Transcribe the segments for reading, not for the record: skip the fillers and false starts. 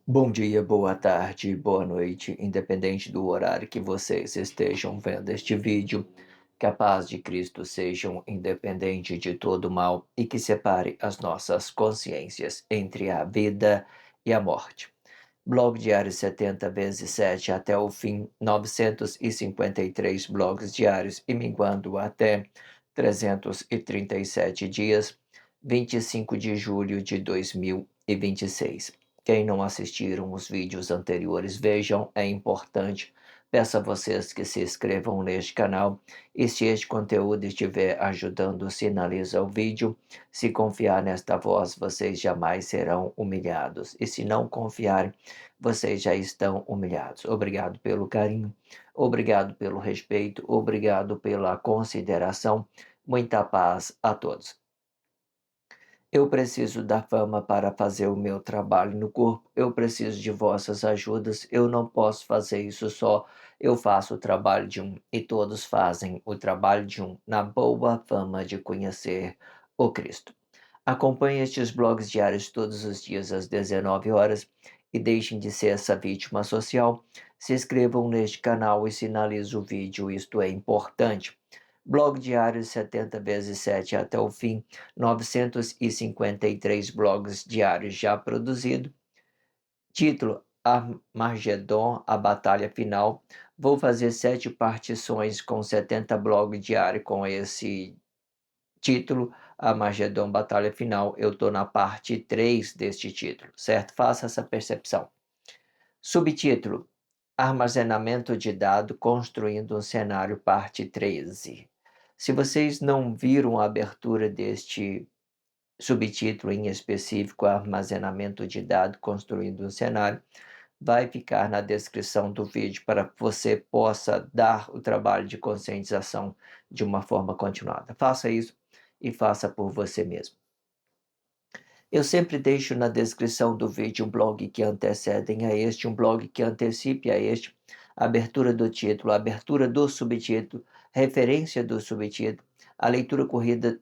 Bom dia, boa tarde, boa noite, independente do horário que vocês estejam vendo este vídeo. Que a paz de Cristo sejam independente de todo mal e que separe as nossas consciências entre a vida e a morte. Blog diário 70 vezes 7 até o fim, 953 blogs diários e minguando até 337 dias, 25 de julho de 2026. Quem não assistiram os vídeos anteriores, vejam, é importante. Peço a vocês que se inscrevam neste canal e se este conteúdo estiver ajudando, sinaliza o vídeo. Se confiar nesta voz, vocês jamais serão humilhados. E se não confiarem, vocês já estão humilhados. Obrigado pelo carinho, obrigado pelo respeito, obrigado pela consideração. Muita paz a todos. Eu preciso da fama para fazer o meu trabalho no corpo. Eu preciso de vossas ajudas. Eu não posso fazer isso só. Eu faço o trabalho de um e todos fazem o trabalho de um, na boa fama de conhecer o Cristo. Acompanhe estes blogs diários todos os dias às 19 horas e deixem de ser essa vítima social. Se inscrevam neste canal e sinalize o vídeo, isto é importante. Blog diário 70 vezes 7 até o fim, 953 blogs diários já produzidos. Título: Armagedon, a batalha final. Vou fazer 7 partições com 70 blogs diários com esse título, Armagedon, batalha final. Eu estou na parte 3 deste título, certo? Faça essa percepção. Subtítulo: Armazenamento de dado construindo um cenário, parte 13. Se vocês não viram a abertura deste subtítulo em específico, armazenamento de dado construindo um cenário, vai ficar na descrição do vídeo para que você possa dar o trabalho de conscientização de uma forma continuada. Faça isso e faça por você mesmo. Eu sempre deixo na descrição do vídeo um blog que antecedem a este, um blog que antecipe a este, abertura do título, abertura do subtítulo, referência do subtítulo, a leitura corrida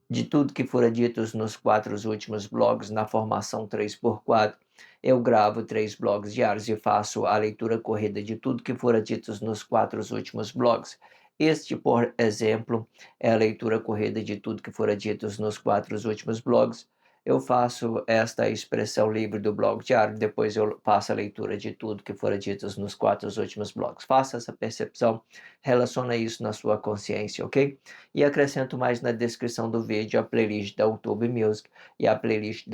de tudo que fora dito nos 4 últimos blogs na formação 3x4. Eu gravo 3 blogs diários e faço a leitura corrida de tudo que fora dito nos 4 últimos blogs. Este, por exemplo, é a leitura corrida de tudo que fora dito nos 4 últimos blogs. Eu faço esta expressão livre do blog diário, depois eu faço a leitura de tudo que fora dito nos 4 últimos blogs. Faça essa percepção, relaciona isso na sua consciência, ok? E acrescento mais na descrição do vídeo a playlist da YouTube Music e a playlist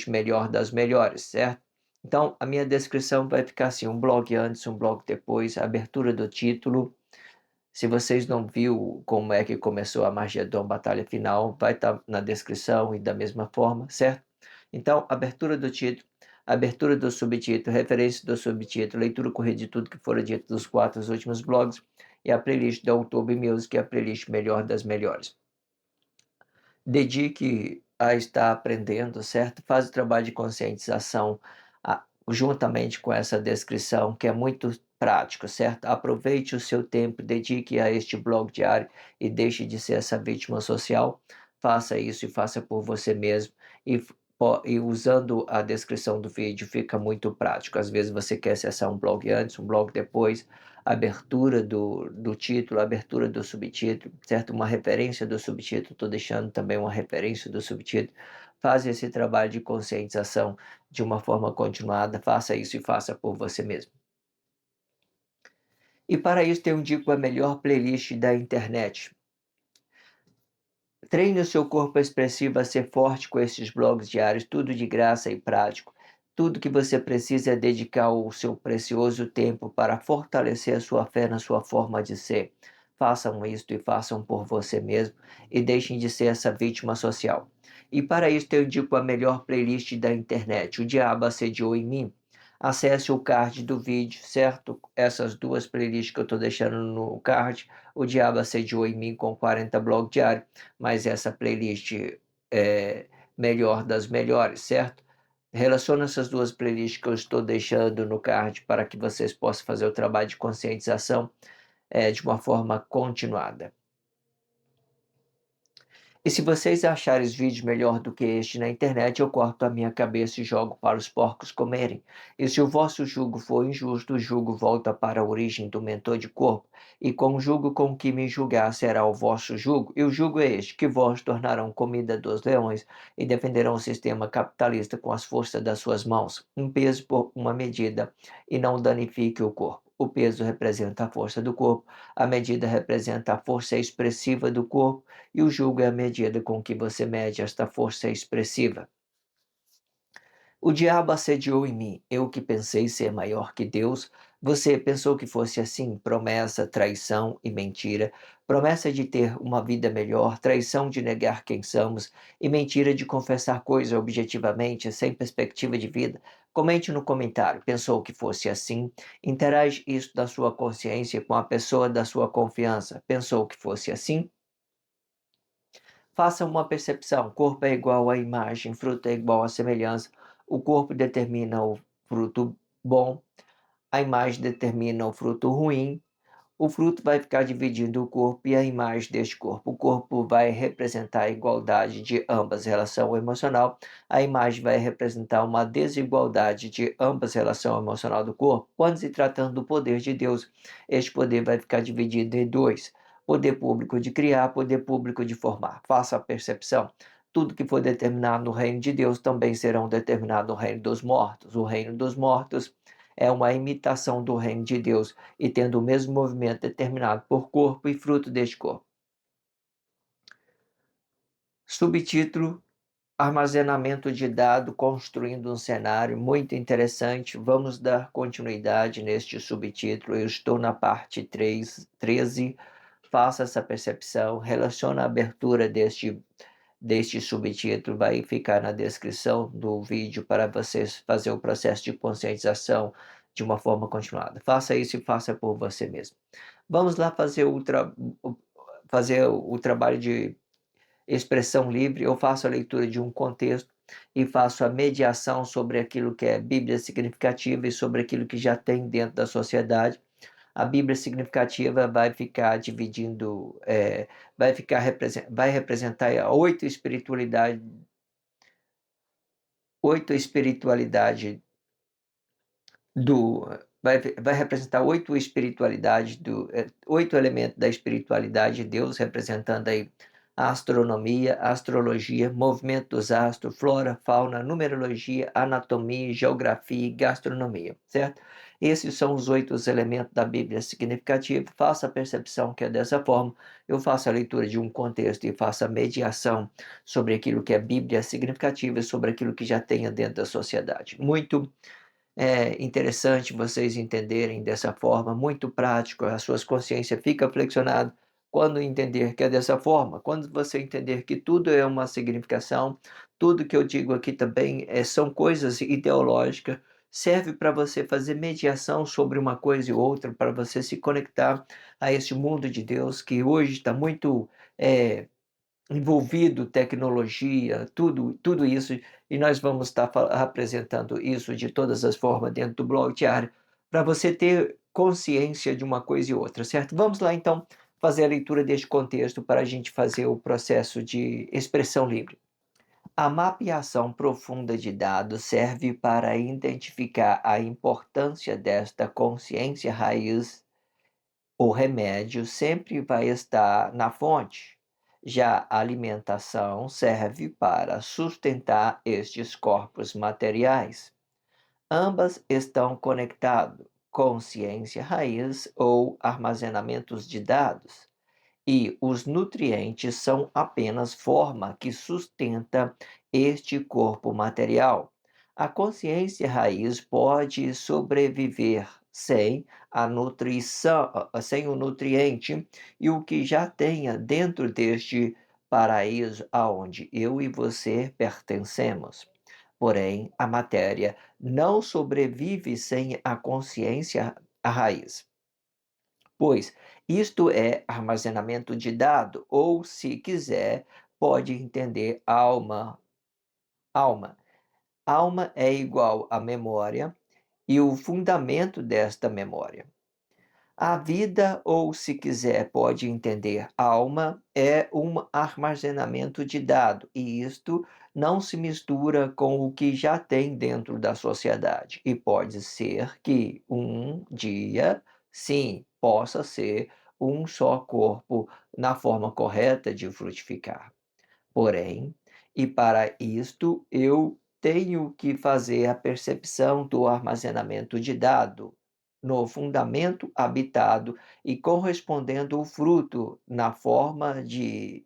Melhor das Melhores, certo? Então, a minha descrição vai ficar assim, um blog antes, um blog depois, a abertura do título. Se vocês não viu como é que começou a Armagedon Batalha Final, vai estar na descrição e da mesma forma, certo? Então, abertura do título, abertura do subtítulo, referência do subtítulo, leitura corrida de tudo que for dito dos 4 últimos blogs e a playlist da YouTube Music, a playlist Melhor das Melhores. Dedique a estar aprendendo, certo? Faz o trabalho de conscientização juntamente com essa descrição, que é muito prático, certo? Aproveite o seu tempo, dedique a este blog diário e deixe de ser essa vítima social. Faça isso e faça por você mesmo. E usando a descrição do vídeo fica muito prático. Às vezes você quer acessar um blog antes, um blog depois, abertura do título, abertura do subtítulo, certo? Uma referência do subtítulo, estou deixando também uma referência do subtítulo. Faz esse trabalho de conscientização de uma forma continuada, faça isso e faça por você mesmo. E para isso eu indico a melhor playlist da internet. Treine o seu corpo expressivo a ser forte com esses blogs diários, tudo de graça e prático. Tudo que você precisa é dedicar o seu precioso tempo para fortalecer a sua fé na sua forma de ser. Façam isto e façam por você mesmo e deixem de ser essa vítima social. E para isso eu indico a melhor playlist da internet, O Diabo Assediou em Mim. Acesse o card do vídeo, certo? Essas duas playlists que eu estou deixando no card, O Diabo Assediou em Mim com 40 blogs diários, mas essa playlist é melhor das melhores, certo? Relaciona essas duas playlists que eu estou deixando no card para que vocês possam fazer o trabalho de conscientização de uma forma continuada. E se vocês acharem os vídeos melhor do que este na internet, eu corto a minha cabeça e jogo para os porcos comerem. E se o vosso jugo for injusto, o jugo volta para a origem do mentor de corpo, e com o jugo com que me julgar será o vosso jugo. E o jugo é este, que vós tornarão comida dos leões e defenderão o sistema capitalista com as forças das suas mãos, um peso por uma medida, e não danifique o corpo. O peso representa a força do corpo, a medida representa a força expressiva do corpo, e o jugo é a medida com que você mede esta força expressiva. O diabo assediou em mim, eu que pensei ser maior que Deus. Você pensou que fosse assim? Promessa, traição e mentira. Promessa de ter uma vida melhor, traição de negar quem somos e mentira de confessar coisas objetivamente, sem perspectiva de vida. Comente no comentário. Pensou que fosse assim? Interage isso da sua consciência com a pessoa da sua confiança. Pensou que fosse assim? Faça uma percepção. Corpo é igual à imagem, fruto é igual à semelhança. O corpo determina o fruto bom, a imagem determina o fruto ruim. O fruto vai ficar dividindo o corpo e a imagem deste corpo. O corpo vai representar a igualdade de ambas relação emocional. A imagem vai representar uma desigualdade de ambas relação emocional do corpo. Quando se tratando do poder de Deus, este poder vai ficar dividido em dois: poder público de criar, poder público de formar. Faça a percepção. Tudo que for determinado no reino de Deus também serão determinado no reino dos mortos. O reino dos mortos é uma imitação do reino de Deus e tendo o mesmo movimento determinado por corpo e fruto deste corpo. Subtítulo: Armazenamento de dado construindo um cenário muito interessante. Vamos dar continuidade neste subtítulo. Eu estou na parte 13. Faça essa percepção, relaciona a abertura deste subtítulo, vai ficar na descrição do vídeo para vocês fazer o processo de conscientização de uma forma continuada. Faça isso e faça por você mesmo. Vamos lá fazer o trabalho de expressão livre. Eu faço a leitura de um contexto e faço a mediação sobre aquilo que é Bíblia significativa e sobre aquilo que já tem dentro da sociedade. A Bíblia significativa vai ficar dividindo, vai representar oito espiritualidade do vai representar oito elementos da espiritualidade de Deus, representando aí a astronomia, a astrologia, movimento dos astros, flora, fauna, numerologia, anatomia, geografia e gastronomia, certo? Esses são os oito elementos da Bíblia significativa. Faça a percepção que é dessa forma. Eu faço a leitura de um contexto e faço a mediação sobre aquilo que é Bíblia significativa e sobre aquilo que já tenha dentro da sociedade. Muito interessante vocês entenderem dessa forma, muito prático, a sua consciência fica flexionada quando entender que é dessa forma, quando você entender que tudo é uma significação, tudo que eu digo aqui também são coisas ideológicas, serve para você fazer mediação sobre uma coisa e outra, para você se conectar a esse mundo de Deus que hoje está muito é, envolvido tecnologia, tudo isso, e nós vamos estar apresentando isso de todas as formas dentro do blog diário, para você ter consciência de uma coisa e outra, certo? Vamos lá então fazer a leitura deste contexto para a gente fazer o processo de expressão livre. A mapeação profunda de dados serve para identificar a importância desta consciência raiz. O remédio sempre vai estar na fonte. Já a alimentação serve para sustentar estes corpos materiais. Ambas estão conectadas, consciência raiz ou armazenamentos de dados, e os nutrientes são apenas forma que sustenta este corpo material. A consciência raiz pode sobreviver sem a nutrição, sem o nutriente e o que já tenha dentro deste paraíso aonde eu e você pertencemos. Porém, a matéria não sobrevive sem a consciência raiz, pois isto é armazenamento de dado, ou, se quiser, pode entender alma. Alma. Alma é igual à memória e o fundamento desta memória. A vida, ou se quiser, pode entender alma, é um armazenamento de dado, e isto não se mistura com o que já tem dentro da sociedade. E pode ser que um dia, sim, possa ser um só corpo na forma correta de frutificar. Porém, e para isto eu tenho que fazer a percepção do armazenamento de dado no fundamento habitado e correspondendo o fruto na forma de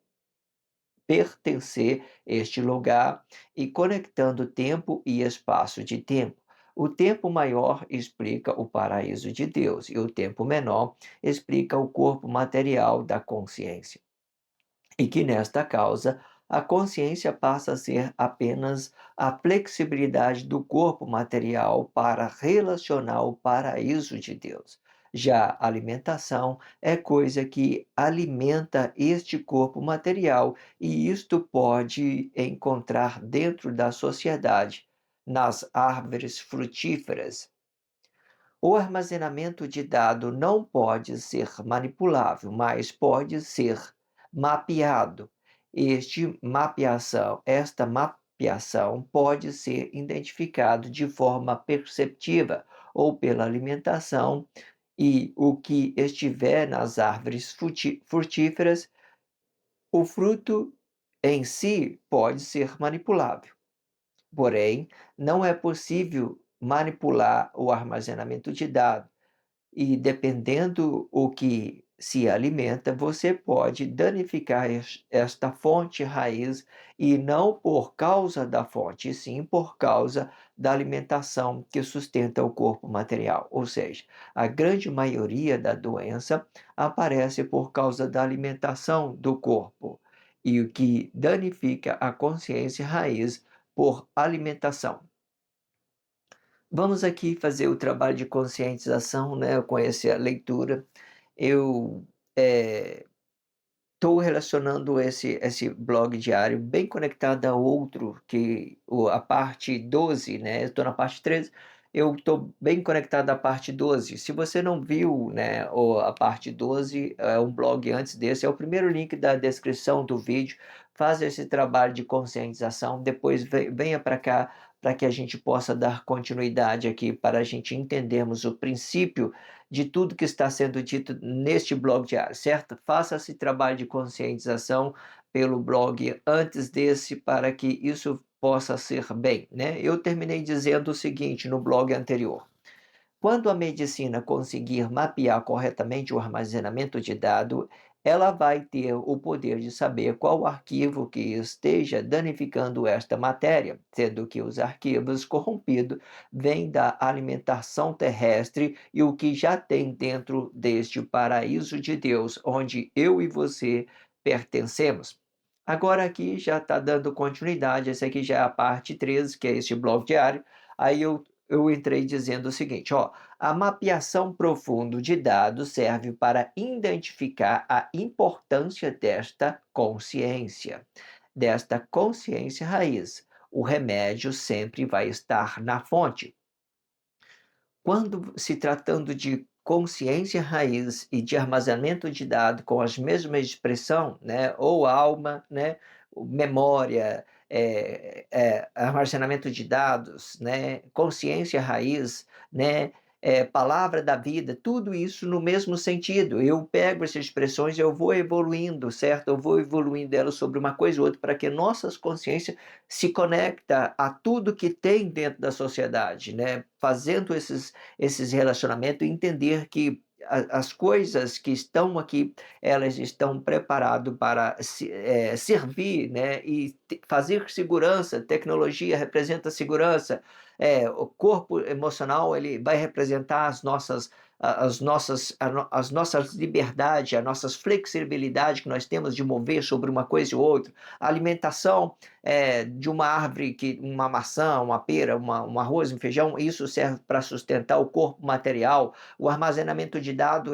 pertencer este lugar e conectando tempo e espaço de tempo. O tempo maior explica o paraíso de Deus e o tempo menor explica o corpo material da consciência, e que nesta causa a consciência passa a ser apenas a flexibilidade do corpo material para relacionar o paraíso de Deus. Já a alimentação é coisa que alimenta este corpo material, e isto pode encontrar dentro da sociedade, nas árvores frutíferas. O armazenamento de dado não pode ser manipulável, mas pode ser mapeado. Esta mapeação pode ser identificado de forma perceptiva ou pela alimentação, e o que estiver nas árvores frutíferas, o fruto em si pode ser manipulável. Porém, não é possível manipular o armazenamento de dados, e dependendo o que se alimenta, você pode danificar esta fonte raiz, e não por causa da fonte, e sim por causa da alimentação que sustenta o corpo material. Ou seja, a grande maioria da doença aparece por causa da alimentação do corpo, e o que danifica a consciência raiz por alimentação. Vamos aqui fazer o trabalho de conscientização, né, com essa leitura. Eu estou relacionando esse blog diário bem conectado a outro, que a parte 12, né? Estou na parte 13, eu estou bem conectado à parte 12. Se você não viu, né, a parte 12, é um blog antes desse, é o primeiro link da descrição do vídeo. Faz esse trabalho de conscientização, depois venha para cá para que a gente possa dar continuidade aqui, para a gente entendermos o princípio de tudo que está sendo dito neste blog diário, certo? Faça esse trabalho de conscientização pelo blog antes desse, para que isso possa ser bem, né? Eu terminei dizendo o seguinte no blog anterior: quando a medicina conseguir mapear corretamente o armazenamento de dados, ela vai ter o poder de saber qual arquivo que esteja danificando esta matéria, sendo que os arquivos corrompidos vêm da alimentação terrestre e o que já tem dentro deste paraíso de Deus, onde eu e você pertencemos. Agora aqui já está dando continuidade, essa aqui já é a parte 13, que é este blog diário. Aí eu entrei dizendo o seguinte, ó: a mapeação profundo de dados serve para identificar a importância desta consciência raiz. O remédio sempre vai estar na fonte. Quando se tratando de consciência raiz e de armazenamento de dados com as mesmas expressão, né, ou alma, né, memória, armazenamento de dados, né, consciência raiz, né, palavra da vida, tudo isso no mesmo sentido. Eu pego essas expressões e eu vou evoluindo, certo? Eu vou evoluindo elas sobre uma coisa ou outra, para que nossas consciências se conecta a tudo que tem dentro da sociedade, né? Fazendo esses relacionamentos, e entender que as coisas que estão aqui, elas estão preparadas para servir, né? E fazer segurança. Tecnologia representa segurança. O corpo emocional, ele vai representar as nossas liberdades, as nossas flexibilidades que nós temos de mover sobre uma coisa ou outra. A alimentação de uma árvore, uma maçã, uma pera, um arroz, um feijão, isso serve para sustentar o corpo material. O armazenamento de dados,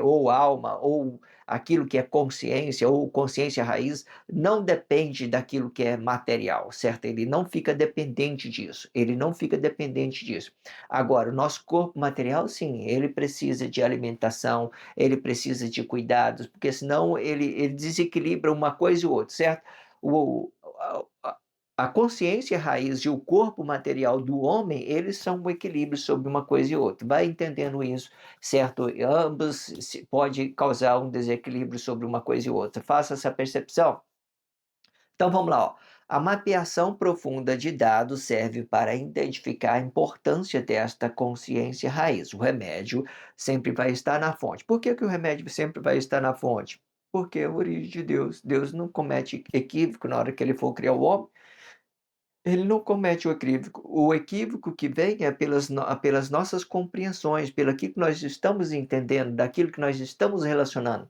ou alma, ou aquilo que é consciência ou consciência raiz, não depende daquilo que é material, certo? Ele não fica dependente disso, ele não fica dependente disso. Agora, o nosso corpo material, sim, ele precisa de alimentação, ele precisa de cuidados, porque senão ele desequilibra uma coisa e outra, certo? O, a consciência raiz e o corpo material do homem, eles são um equilíbrio sobre uma coisa e outra. Vai entendendo isso, certo? Ambos pode causar um desequilíbrio sobre uma coisa e outra. Faça essa percepção. Então vamos lá, ó. A mapeação profunda de dados serve para identificar a importância desta consciência raiz. O remédio sempre vai estar na fonte. Por que o remédio sempre vai estar na fonte? Porque é a origem de Deus. Deus não comete equívoco na hora que ele for criar o homem. Ele não comete o equívoco. O equívoco que vem é pelas nossas compreensões, pelo aquilo que nós estamos entendendo, daquilo que nós estamos relacionando.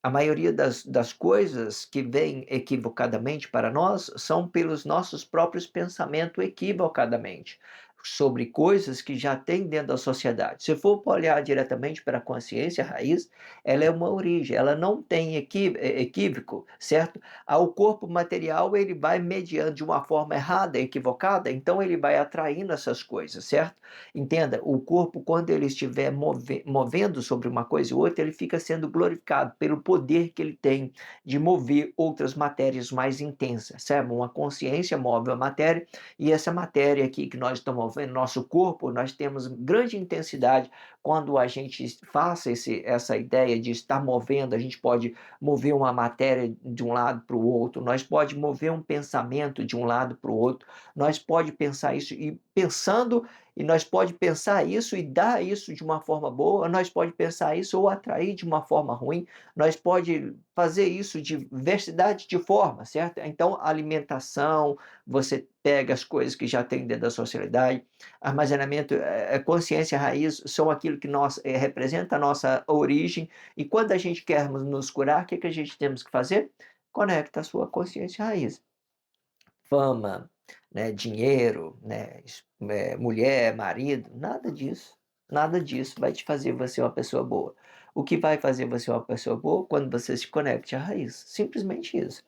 A maioria das coisas que vêm equivocadamente para nós são pelos nossos próprios pensamentos equivocadamente sobre coisas que já tem dentro da sociedade. Se for olhar diretamente para a consciência raiz, ela é uma origem, ela não tem equívoco, certo? O corpo material ele vai mediando de uma forma errada, equivocada, então ele vai atraindo essas coisas, certo? Entenda, o corpo, quando ele estiver movendo sobre uma coisa ou outra, ele fica sendo glorificado pelo poder que ele tem de mover outras matérias mais intensas, certo? Uma consciência move a matéria, e essa matéria aqui que nós estamos movendo, nosso corpo, nós temos grande intensidade quando a gente faça essa ideia de estar movendo, a gente pode mover uma matéria de um lado para o outro, nós pode mover um pensamento de um lado para o outro, nós pode pensar isso e pensando, e nós pode pensar isso e dar isso de uma forma boa, nós pode pensar isso ou atrair de uma forma ruim, nós pode fazer isso de diversidade de formas, certo? Então, alimentação, você pega as coisas que já tem dentro da sociedade, armazenamento, consciência raiz, são aquilo que representa a nossa origem, e quando a gente quer nos curar, o que a gente temos que fazer? Conecta a sua consciência raiz. Fama, né, dinheiro, né, mulher, marido, nada disso. Nada disso vai te fazer você uma pessoa boa. O que vai fazer você uma pessoa boa? Quando você se conecte à raiz. Simplesmente isso.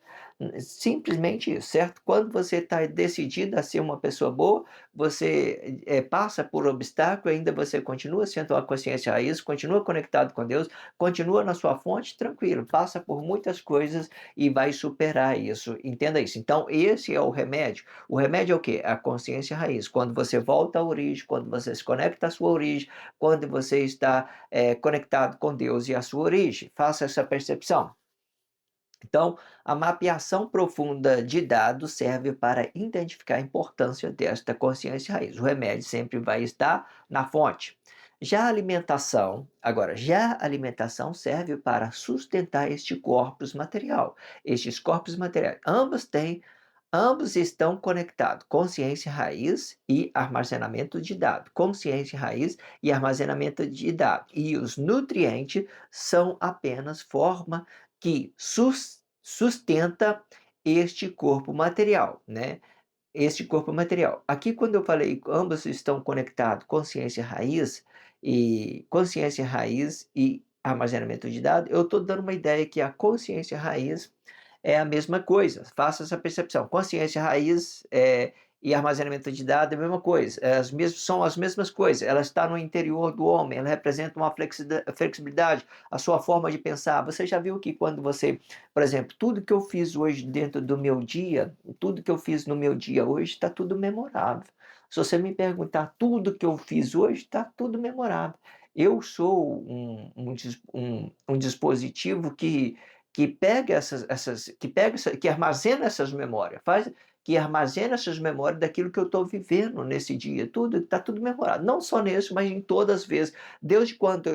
Simplesmente isso, certo? Quando você está decidido a ser uma pessoa boa, você passa por obstáculo, ainda você continua sendo uma consciência raiz, continua conectado com Deus, continua na sua fonte, tranquilo, passa por muitas coisas e vai superar isso. Entenda isso. Então, esse é o remédio. O remédio é o quê? A consciência raiz. Quando você volta à origem, quando você se conecta à sua origem, quando você está conectado com Deus e a sua origem. Faça essa percepção. Então, a mapeação profunda de dados serve para identificar a importância desta consciência raiz. O remédio sempre vai estar na fonte. Já a alimentação serve para sustentar este corpus material. Estes corpos materiais, ambos estão conectados, consciência raiz e armazenamento de dados. Consciência raiz e armazenamento de dados. E os nutrientes são apenas forma que sustenta este corpo material, né? Este corpo material. Aqui, quando eu falei ambos estão conectados, consciência raiz e armazenamento de dados, eu estou dando uma ideia que a consciência raiz é a mesma coisa. Faça essa percepção. Consciência raiz e armazenamento de dados é a mesma coisa. São as mesmas coisas. Ela está no interior do homem. Ela representa uma flexibilidade, a sua forma de pensar. Você já viu que quando você, por exemplo, tudo que eu fiz hoje dentro do meu dia, tudo que eu fiz no meu dia hoje está tudo memorável. Se você me perguntar tudo que eu fiz hoje, está tudo memorável. Eu sou um dispositivo que pega que armazena essas memórias, que armazena essas memórias daquilo que eu estou vivendo nesse dia, tudo está tudo memorado, não só nesse, mas em todas as vezes. Desde quando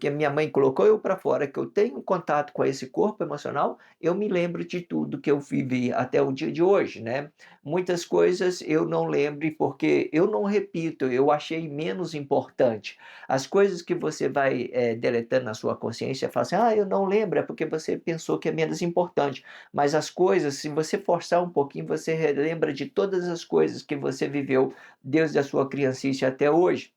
que a minha mãe colocou eu para fora, que eu tenho contato com esse corpo emocional, eu me lembro de tudo que eu vivi até o dia de hoje, né? Muitas coisas eu não lembro porque eu não repito, eu achei menos importante. As coisas que você vai deletando na sua consciência, fala assim, eu não lembro, é porque você pensou que é menos importante. Mas as coisas, se você forçar um pouquinho, você relembra de todas as coisas que você viveu desde a sua criancice até hoje.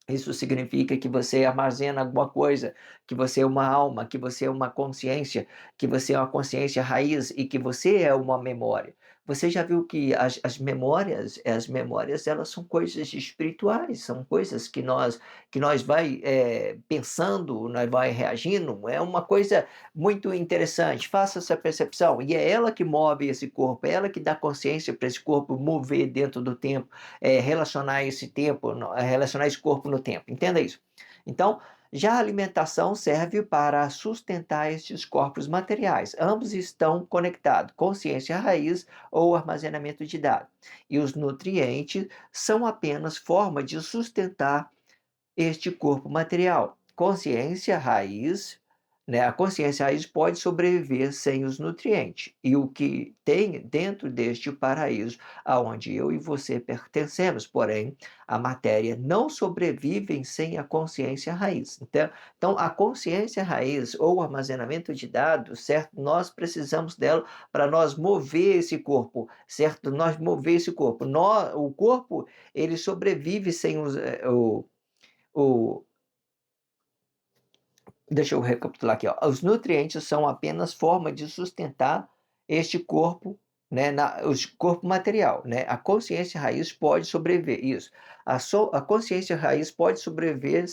Isso significa que você armazena alguma coisa, que você é uma alma, que você é uma consciência, que você é uma consciência raiz e que você é uma memória. Você já viu que as memórias, elas são coisas espirituais, são coisas que nós vai pensando, nós vai reagindo. É uma coisa muito interessante. Faça essa percepção e é ela que move esse corpo, é ela que dá consciência para esse corpo mover dentro do tempo, relacionar esse tempo, relacionar esse corpo no tempo. Entenda isso. Então, já a alimentação serve para sustentar estes corpos materiais. Ambos estão conectados, consciência raiz ou armazenamento de dados. E os nutrientes são apenas forma de sustentar este corpo material. Consciência raiz, né? A consciência raiz pode sobreviver sem os nutrientes. E o que tem dentro deste paraíso, aonde eu e você pertencemos, porém, a matéria não sobrevive sem a consciência raiz. Então, a consciência raiz ou armazenamento de dados, certo? Nós precisamos dela para nós mover esse corpo, certo? Nós mover esse corpo. O corpo, ele sobrevive sem o deixa eu recapitular aqui, ó. Os nutrientes são apenas forma de sustentar este corpo, né, o corpo material, né? A consciência raiz pode sobreviver, isso. A consciência raiz pode sobreviver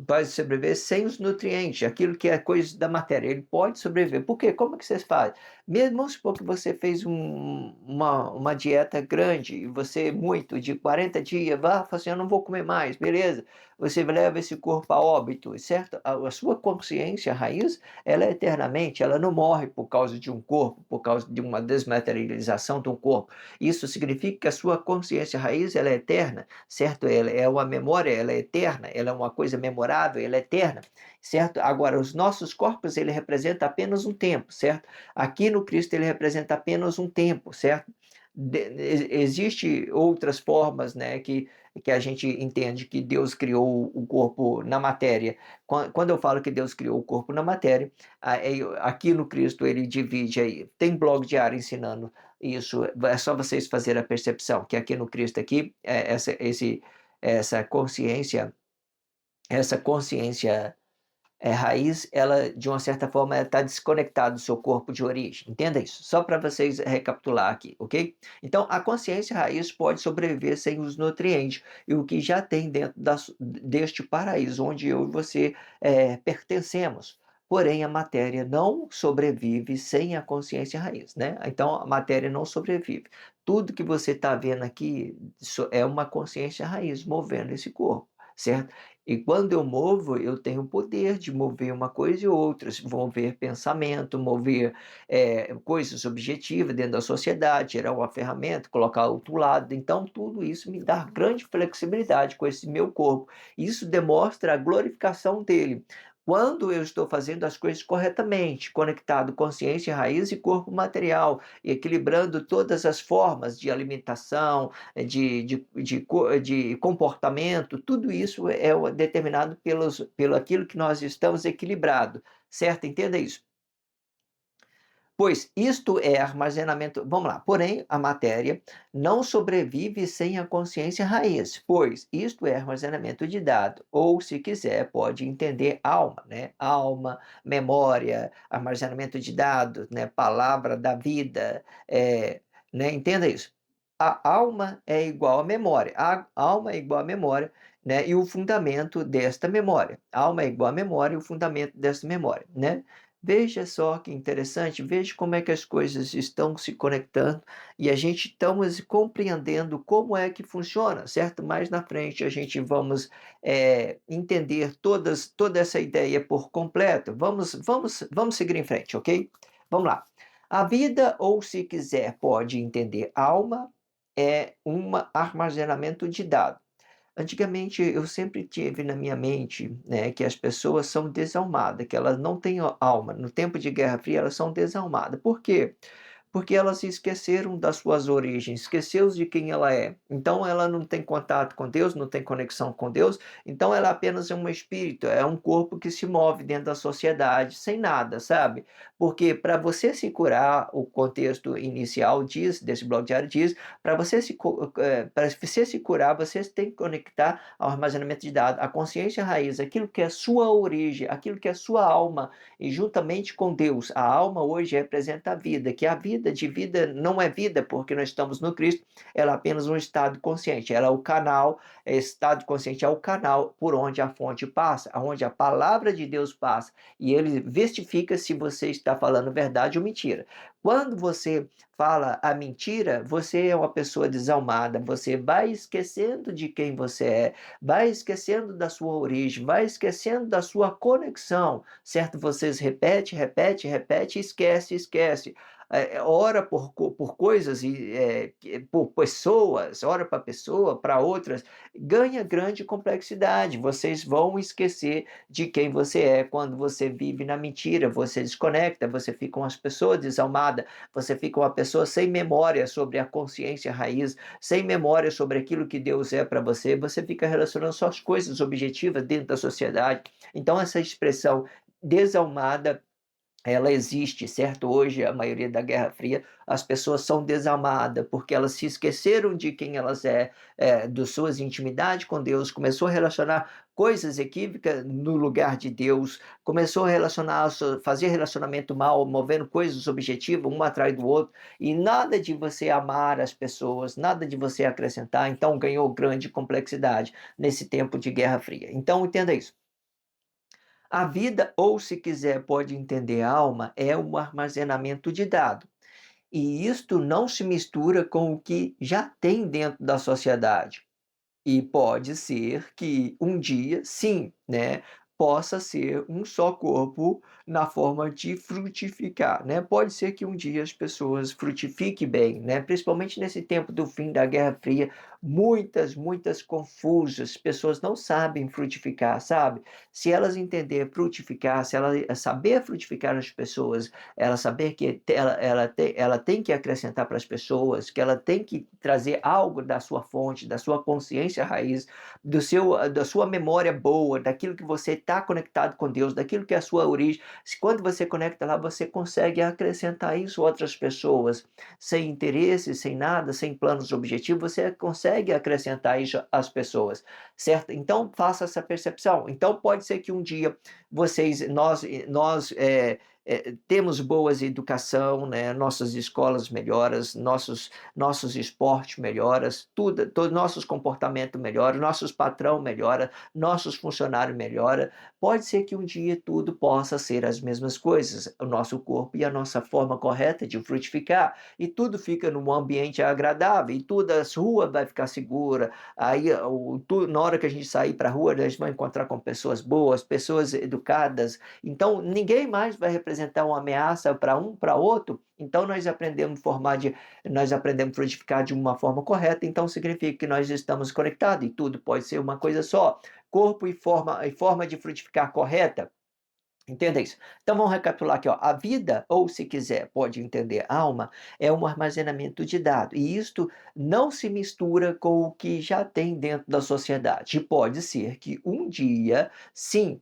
pode sobreviver sem os nutrientes, aquilo que é coisa da matéria, ele pode sobreviver. Por quê? Como que vocês fazem? Mesmo vamos supor que você fez uma dieta grande, e você muito, de 40 dias, fala assim, eu não vou comer mais, beleza. Você leva esse corpo a óbito, certo? A sua consciência raiz, ela é eternamente, ela não morre por causa de um corpo, por causa de uma desmaterialização de um corpo. Isso significa que a sua consciência raiz, ela é eterna, certo? Ela é uma memória, ela é eterna, ela é uma coisa memorável, ela é eterna, certo? Agora, os nossos corpos, ele representa apenas um tempo, certo? Aqui no Cristo, ele representa apenas um tempo, certo? Existe outras formas, né, que a gente entende que Deus criou o corpo na matéria. Quando eu falo que Deus criou o corpo na matéria, aqui no Cristo ele divide aí. Tem blog diário ensinando isso. É só vocês fazerem a percepção que aqui no Cristo aqui essa consciência essa consciência raiz, ela, de uma certa forma, está desconectada do seu corpo de origem. Entenda isso. Só para vocês recapitular aqui, ok? Então, a consciência raiz pode sobreviver sem os nutrientes e o que já tem dentro deste paraíso, onde eu e você pertencemos. Porém, a matéria não sobrevive sem a consciência raiz, né? Então, a matéria não sobrevive. Tudo que você está vendo aqui é uma consciência raiz movendo esse corpo, certo? E quando eu movo, eu tenho o poder de mover uma coisa e outra, mover pensamento, mover coisas objetivas dentro da sociedade, gerar uma ferramenta, colocar outro lado. Então, tudo isso me dá grande flexibilidade com esse meu corpo. Isso demonstra a glorificação dele. Quando eu estou fazendo as coisas corretamente, conectado consciência, raiz e corpo material, equilibrando todas as formas de alimentação, de comportamento, tudo isso é determinado pelo aquilo que nós estamos equilibrado, certo? Entenda isso. Pois isto é armazenamento. Vamos lá. Porém, a matéria não sobrevive sem a consciência raiz, pois isto é armazenamento de dados, ou, se quiser, pode entender alma, né? Alma, memória, armazenamento de dados, né? Palavra da vida, né? Entenda isso. A alma é igual à memória. A alma é igual à memória, né? E o fundamento desta memória. A alma é igual à memória e o fundamento desta memória, né? Veja só que interessante, veja como é que as coisas estão se conectando e a gente estamos compreendendo como é que funciona, certo? Mais na frente a gente vamos entender toda essa ideia por completo. Vamos seguir em frente, ok? Vamos lá. A vida, ou se quiser, pode entender alma, é um armazenamento de dados. Antigamente, eu sempre tive na minha mente, né, que as pessoas são desalmadas, que elas não têm alma. No tempo de Guerra Fria, elas são desalmadas. Por quê? Porque elas se esqueceram das suas origens, esqueceu de quem ela é. Então ela não tem contato com Deus, não tem conexão com Deus, então ela apenas é um espírito, é um corpo que se move dentro da sociedade, sem nada, sabe? Porque para você se curar, o contexto inicial diz, desse blog diário diz, para você se curar, você tem que conectar ao armazenamento de dados, a consciência raiz, aquilo que é sua origem, aquilo que é sua alma, e juntamente com Deus. A alma hoje representa a vida, que a vida não é vida, porque nós estamos no Cristo, ela é apenas um estado consciente, ela é o canal, estado consciente é o canal por onde a fonte passa, onde a palavra de Deus passa, e ele vestifica se você está falando verdade ou mentira. Quando você fala a mentira, você é uma pessoa desalmada, você vai esquecendo de quem você é, vai esquecendo da sua origem, vai esquecendo da sua conexão, certo? Vocês repete, esquece, esquece. Ora por coisas e por pessoas, ora para pessoa, para outras, ganha grande complexidade. Vocês vão esquecer de quem você é quando você vive na mentira, você desconecta, você fica uma pessoa desalmada, você fica uma pessoa sem memória sobre a consciência raiz, sem memória sobre aquilo que Deus é para você, você fica relacionando só as coisas objetivas dentro da sociedade. Então, essa expressão desalmada ela existe, certo? Hoje, a maioria da Guerra Fria, as pessoas são desalmadas porque elas se esqueceram de quem elas de suas intimidades com Deus, começou a relacionar coisas equívocas no lugar de Deus, começou a relacionar, fazer relacionamento mal, movendo coisas objetivas, um atrás do outro, e nada de você amar as pessoas, nada de você acrescentar, então ganhou grande complexidade nesse tempo de Guerra Fria. Então, entenda isso. A vida, ou se quiser, pode entender a alma, é um armazenamento de dados. E isto não se mistura com o que já tem dentro da sociedade. E pode ser que um dia, sim, né, possa ser um só corpo na forma de frutificar, né? Pode ser que um dia as pessoas frutifiquem bem, né? Principalmente nesse tempo do fim da Guerra Fria, muitas confusas, pessoas não sabem frutificar, sabe? Se elas entenderem frutificar, se ela saber frutificar as pessoas, ela saber que ela tem que acrescentar para as pessoas, que ela tem que trazer algo da sua fonte, da sua consciência raiz, da sua memória boa, daquilo que você está conectado com Deus, daquilo que é a sua origem. Quando você conecta lá, você consegue acrescentar isso a outras pessoas, sem interesse, sem nada, sem planos objetivos, você consegue acrescentar isso às pessoas, certo? Então, faça essa percepção. Então, pode ser que um dia temos boas educação, né? Nossas escolas melhoram, nossos esportes melhoram, tudo, todos nossos comportamentos melhoram, nossos patrão melhora, nossos funcionários melhoram. Pode ser que um dia tudo possa ser as mesmas coisas, o nosso corpo e a nossa forma correta de frutificar, e tudo fica num ambiente agradável, e tudo, as ruas vai ficar segura, aí na hora que a gente sair para a rua, a gente vai encontrar com pessoas boas, pessoas educadas, então ninguém mais vai representar uma ameaça para um, para outro, então nós aprendemos a frutificar de uma forma correta, então significa que nós estamos conectados, e tudo pode ser uma coisa só, corpo e forma de frutificar correta. Entenda isso. Então vamos recapitular aqui, ó. A vida, ou se quiser, pode entender alma, é um armazenamento de dados. E isto não se mistura com o que já tem dentro da sociedade. E pode ser que um dia, sim,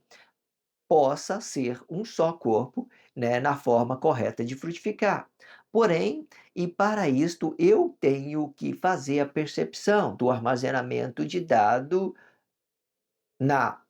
possa ser um só corpo, né, na forma correta de frutificar. Porém, e para isto eu tenho que fazer a percepção do armazenamento de dado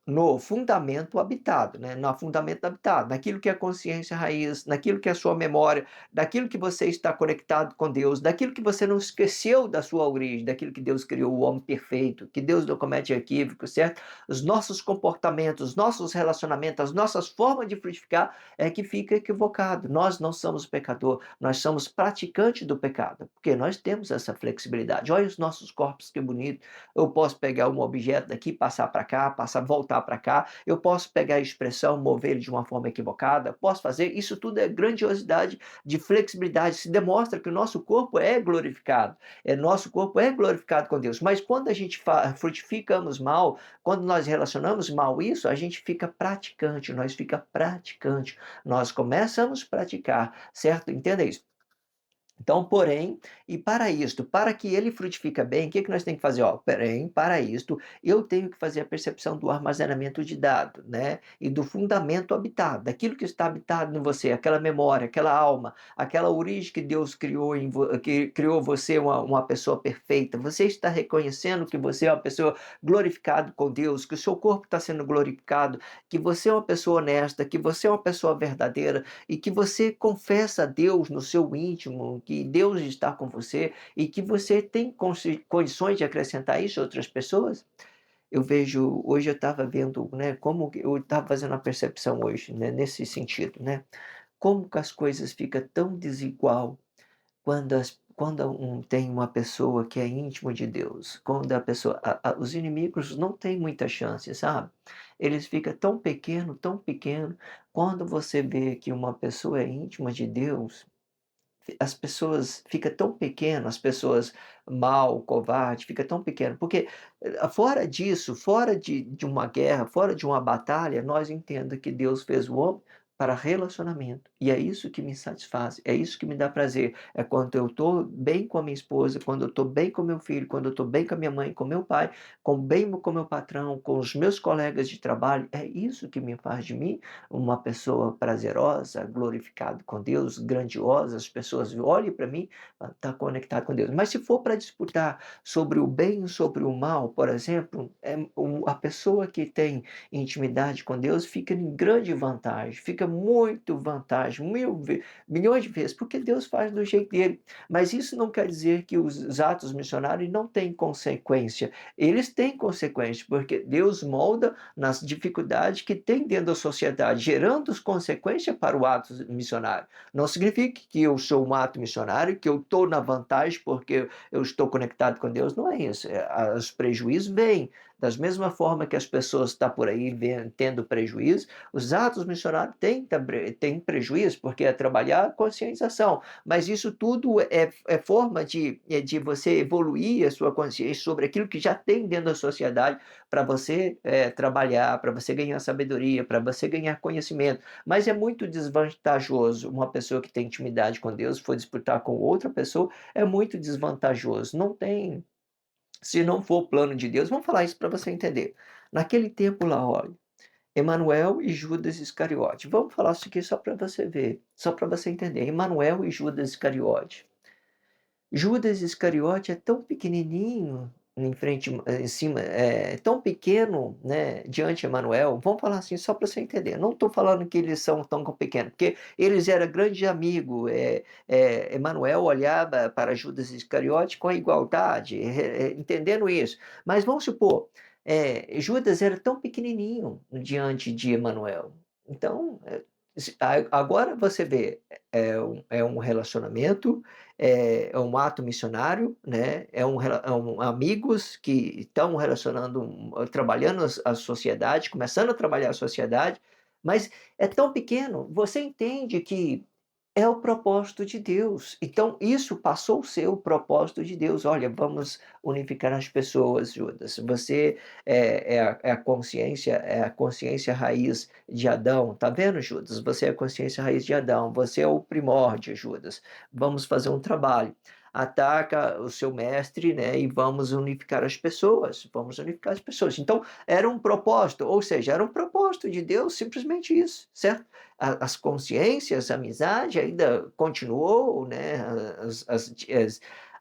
no fundamento habitado, né? No fundamento habitado, naquilo que é consciência raiz, naquilo que é sua memória, daquilo que você está conectado com Deus, daquilo que você não esqueceu da sua origem, daquilo que Deus criou o homem perfeito, que Deus não comete equívocos, certo? Os nossos comportamentos, os nossos relacionamentos, as nossas formas de frutificar é que fica equivocado. Nós não somos pecador, nós somos praticantes do pecado, porque nós temos essa flexibilidade. Olha os nossos corpos, que bonito. Eu posso pegar um objeto daqui, passar para cá, voltar para cá, eu posso pegar a expressão, mover ele de uma forma equivocada, posso fazer, isso tudo é grandiosidade de flexibilidade, se demonstra que o nosso corpo é glorificado, nosso corpo é glorificado com Deus, mas quando a gente frutificamos mal, quando nós relacionamos mal isso, a gente fica praticante, nós começamos a praticar, certo? Entenda isso. Então, porém, e para isto, para que ele frutifica bem, o que que nós temos que fazer? Ó, porém, para isto, eu tenho que fazer a percepção do armazenamento de dados, né? E do fundamento habitado, daquilo que está habitado em você, aquela memória, aquela alma, aquela origem que Deus criou que criou você uma pessoa perfeita. Você está reconhecendo que você é uma pessoa glorificada com Deus, que o seu corpo está sendo glorificado, que você é uma pessoa honesta, que você é uma pessoa verdadeira e que você confessa a Deus no seu íntimo, que Deus está com você e que você tem condições de acrescentar isso a outras pessoas. Eu vejo, hoje eu estava vendo, né, como eu estava fazendo a percepção hoje, né, nesse sentido, né, como que as coisas ficam tão desigual quando tem uma pessoa que é íntimo de Deus, quando a pessoa, os inimigos não têm muita chance, sabe? Eles ficam tão pequeno, quando você vê que uma pessoa é íntima de Deus, as pessoas fica tão pequeno, as pessoas mal, covarde, fica tão pequeno, porque fora disso, fora de uma guerra, fora de uma batalha, nós entenda que Deus fez o homem para relacionamento. E é isso que me satisfaz, é isso que me dá prazer. É quando eu estou bem com a minha esposa, quando eu estou bem com meu filho, quando eu estou bem com a minha mãe, com meu pai, bem com meu patrão, com os meus colegas de trabalho. É isso que me faz de mim uma pessoa prazerosa, glorificado com Deus, grandiosa, as pessoas olhem para mim, está conectado com Deus. Mas se for para disputar sobre o bem e sobre o mal, por exemplo, a pessoa que tem intimidade com Deus fica em grande vantagem, fica muito vantagem, milhões de vezes, porque Deus faz do jeito dele. Mas isso não quer dizer que os atos missionários não têm consequência. Eles têm consequência, porque Deus molda nas dificuldades que tem dentro da sociedade, gerando consequências para o ato missionário. Não significa que eu sou um ato missionário, que eu estou na vantagem porque eu estou conectado com Deus, não é isso. Os prejuízos vêm. Da mesma forma que as pessoas estão por aí tendo prejuízo, os atos missionários têm prejuízo, porque é trabalhar a conscientização. Mas isso tudo é forma de você evoluir a sua consciência sobre aquilo que já tem dentro da sociedade para você trabalhar, para você ganhar sabedoria, para você ganhar conhecimento. Mas é muito desvantajoso uma pessoa que tem intimidade com Deus for disputar com outra pessoa, é muito desvantajoso. Não tem, se não for o plano de Deus, vamos falar isso para você entender. Naquele tempo lá, olha, Emanuel e Judas Iscariote. Vamos falar isso aqui só para você ver, só para você entender. Emanuel e Judas Iscariote. Judas Iscariote é tão pequenininho em cima, é tão pequeno, né, diante de Emanuel. Vamos falar assim só para você entender. Não estou falando que eles são tão pequenos, porque eles eram grande amigo. Emanuel olhava para Judas Iscariote com a igualdade, entendendo isso. Mas vamos supor, Judas era tão pequenininho diante de Emanuel. Então, agora você vê, é um relacionamento, é um ato missionário, né? Amigos que estão relacionando, trabalhando a sociedade, começando a trabalhar a sociedade, mas é tão pequeno, você entende que é o propósito de Deus. Então, isso passou a ser o propósito de Deus. Olha, vamos unificar as pessoas, Judas. Você é a consciência raiz de Adão. Tá vendo, Judas? Você é a consciência raiz de Adão. Você é o primórdio, Judas. Vamos fazer um trabalho. Ataca o seu mestre, né? E vamos unificar as pessoas. Vamos unificar as pessoas. Então, era um propósito, ou seja, era um propósito de Deus, simplesmente isso, certo? As consciências, a amizade ainda continuou, né?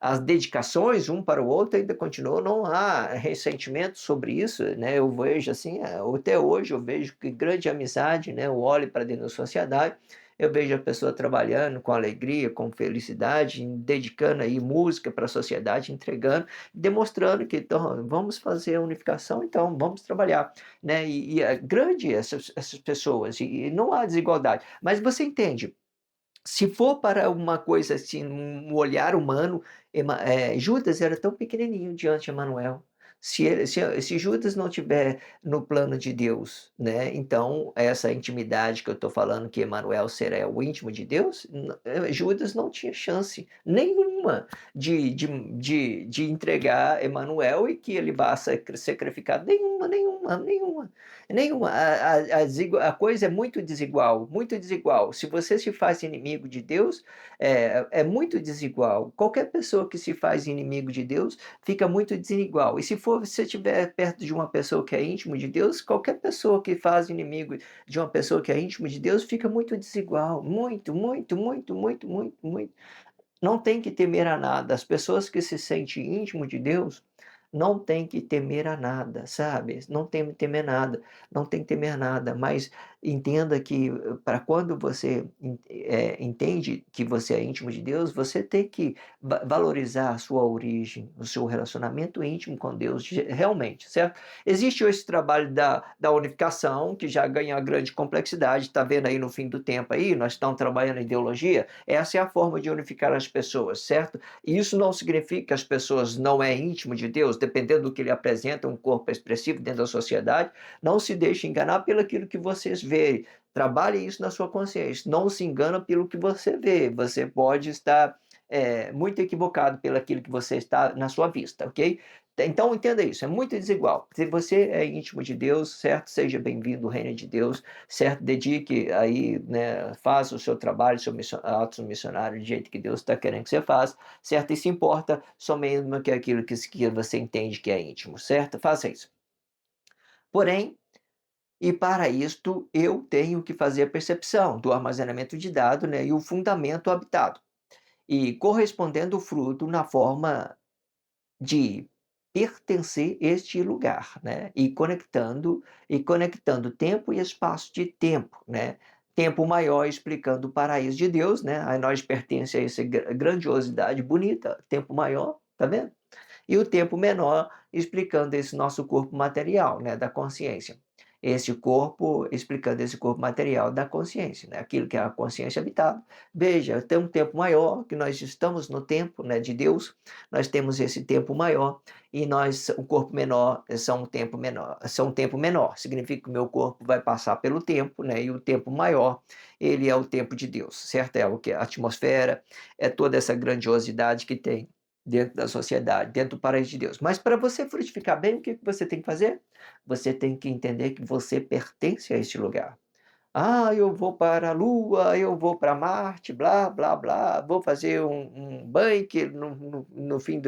As dedicações um para o outro ainda continuou, não há ressentimento sobre isso, né? Eu vejo assim, até hoje eu vejo que grande amizade, né? Eu olho para dentro da sociedade, eu vejo a pessoa trabalhando com alegria, com felicidade, dedicando aí música para a sociedade, entregando, demonstrando que então, vamos fazer a unificação, então vamos trabalhar, né? E é grande essas pessoas, e não há desigualdade. Mas você entende, se for para uma coisa assim, um olhar humano, Judas era tão pequenininho diante de Emanuel. Se Judas não tiver no plano de Deus, né? Então essa intimidade que eu estou falando que Emanuel será o íntimo de Deus, Judas não tinha chance, nem nenhuma de entregar Emanuel e que ele vá ser sacrificado. Nenhuma, nenhuma, nenhuma, nenhuma. A coisa é muito desigual, muito desigual. Se você se faz inimigo de Deus, é muito desigual. Qualquer pessoa que se faz inimigo de Deus fica muito desigual. E se você estiver perto de uma pessoa que é íntimo de Deus, qualquer pessoa que faz inimigo de uma pessoa que é íntimo de Deus fica muito desigual. Muito, muito, muito, muito, muito, muito. Não tem que temer a nada. As pessoas que se sentem íntimo de Deus não tem que temer a nada, sabe? Não tem que temer nada, não tem que temer nada, mas entenda que para quando você entende que você é íntimo de Deus, você tem que valorizar a sua origem, o seu relacionamento íntimo com Deus, realmente, certo? Existe esse trabalho da unificação, que já ganha grande complexidade, está vendo aí no fim do tempo aí, nós estamos trabalhando em ideologia, essa é a forma de unificar as pessoas, certo? E isso não significa que as pessoas não é íntimo de Deus, dependendo do que ele apresenta, um corpo expressivo dentro da sociedade, não se deixe enganar pelo aquilo que vocês veem. Trabalhe isso na sua consciência. Não se engana pelo que você vê. Você pode estar muito equivocado pelo aquilo que você está na sua vista, ok? Então entenda isso, é muito desigual. Se você é íntimo de Deus, certo? Seja bem-vindo ao reino de Deus, certo? Dedique aí, né? Faça o seu trabalho, seu ato missionário do jeito que Deus está querendo que você faça, certo? E se importa somente que aquilo que você entende que é íntimo, certo? Faça isso. Porém, e para isto eu tenho que fazer a percepção do armazenamento de dados, né? E o fundamento habitado. E correspondendo o fruto na forma de pertencer a este lugar, né? E conectando tempo e espaço de tempo, né? Tempo maior explicando o paraíso de Deus, né? Aí nós pertencemos a essa grandiosidade bonita, tempo maior, tá vendo? E o tempo menor explicando esse nosso corpo material, né, da consciência. Esse corpo, explicando esse corpo material da consciência, né, aquilo que é a consciência habitada. Veja, tem um tempo maior, que nós estamos no tempo, né, de Deus, nós temos esse tempo maior, e nós, o corpo menor, são um tempo menor, significa que o meu corpo vai passar pelo tempo, né, e o tempo maior, ele é o tempo de Deus, certo? É o que a atmosfera, é toda essa grandiosidade que tem dentro da sociedade, dentro do paraíso de Deus. Mas para você frutificar bem, o que você tem que fazer? Você tem que entender que você pertence a este lugar. Ah, eu vou para a Lua, eu vou para Marte, blá, blá, blá, vou fazer um bunker no fim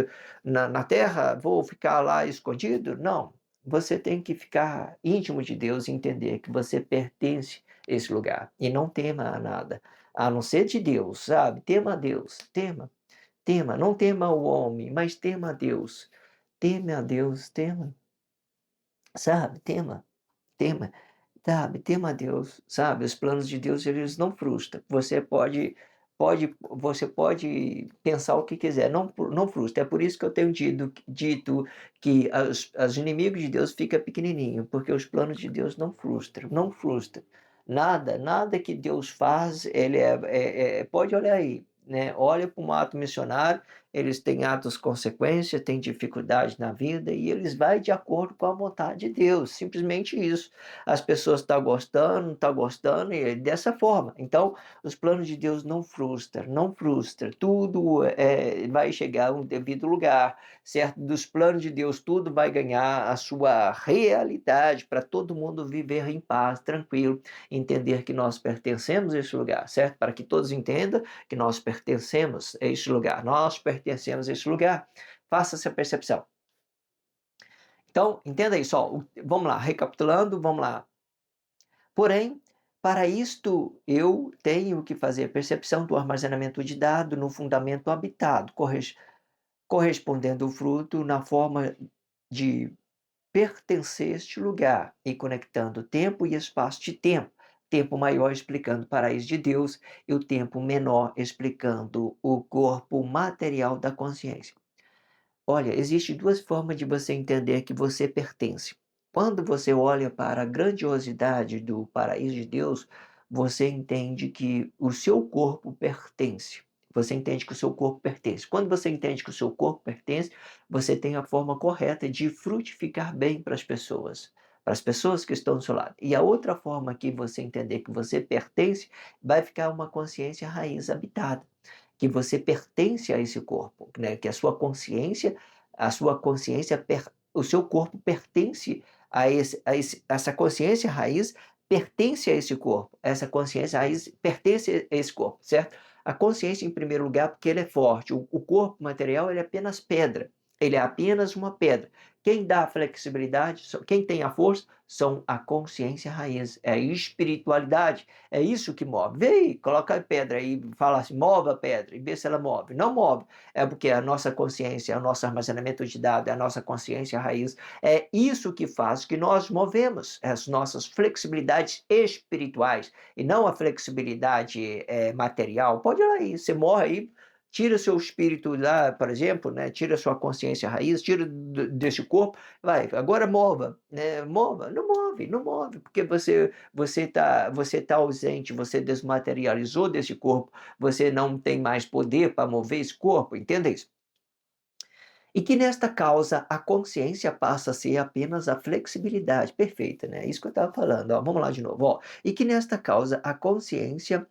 na Terra, vou ficar lá escondido. Não, você tem que ficar íntimo de Deus e entender que você pertence a esse lugar. E não tema a nada, a não ser de Deus, sabe? Tema a Deus, tema. Tema, não tema o homem, mas tema a Deus. Teme a Deus, tema, sabe? Tema, sabe? Tema a Deus, sabe? Os planos de Deus, eles não frustram. Você pode pensar o que quiser, não frustra. É por isso que eu tenho dito que os inimigos de Deus ficam pequenininhos, porque os planos de Deus não frustram, não frustram. Nada, nada que Deus faz, ele pode olhar aí, né? Olha para um ato missionário, eles têm atos consequências, têm dificuldade na vida e eles vão de acordo com a vontade de Deus, simplesmente isso. As pessoas estão gostando, não estão gostando, e é dessa forma. Então, os planos de Deus não frustram, não frustram. Tudo vai chegar a um devido lugar, certo? Dos planos de Deus, tudo vai ganhar a sua realidade para todo mundo viver em paz, tranquilo, entender que nós pertencemos a esse lugar, certo? Para que todos entendam que nós pertencemos a esse lugar, nós pertencemos a esse lugar. Faça essa percepção. Então, entenda isso, ó, vamos lá, recapitulando, vamos lá. Porém, para isto, eu tenho que fazer percepção do armazenamento de dados no fundamento habitado, correspondendo o fruto na forma de pertencer a este lugar e conectando tempo e espaço de tempo. Tempo maior explicando o paraíso de Deus e o tempo menor explicando o corpo material da consciência. Olha, existem duas formas de você entender que você pertence. Quando você olha para a grandiosidade do paraíso de Deus, você entende que o seu corpo pertence. Você entende que o seu corpo pertence. Quando você entende que o seu corpo pertence, você tem a forma correta de frutificar bem para as pessoas que estão do seu lado. E a outra forma que você entender que você pertence, vai ficar uma consciência raiz habitada. que você pertence a esse corpo, né? Que a sua consciência, o seu corpo pertence essa consciência raiz pertence a esse corpo, essa consciência raiz pertence a esse corpo, certo? A consciência, em primeiro lugar, porque ele é forte, o corpo material ele é apenas pedra, ele é apenas uma pedra. Quem dá a flexibilidade, quem tem a força, são a consciência raiz, é a espiritualidade, é isso que move. Vê aí, coloca a pedra aí, fala assim, move a pedra, e vê se ela move. Não move, é porque a nossa consciência, o nosso armazenamento de dados, a nossa consciência raiz, é isso que faz que nós movemos as nossas flexibilidades espirituais, e não a flexibilidade material. Pode ir lá aí, você morre aí, tira seu espírito lá, por exemplo, né? Tira sua consciência raiz, tira desse corpo, vai, agora mova, né? Mova, não move, não move, porque você tá ausente, você desmaterializou desse corpo, você não tem mais poder para mover esse corpo, entenda isso? E que nesta causa a consciência passa a ser apenas a flexibilidade perfeita, né? Isso que eu estava falando, ó, vamos lá de novo, ó. E que nesta causa a consciência,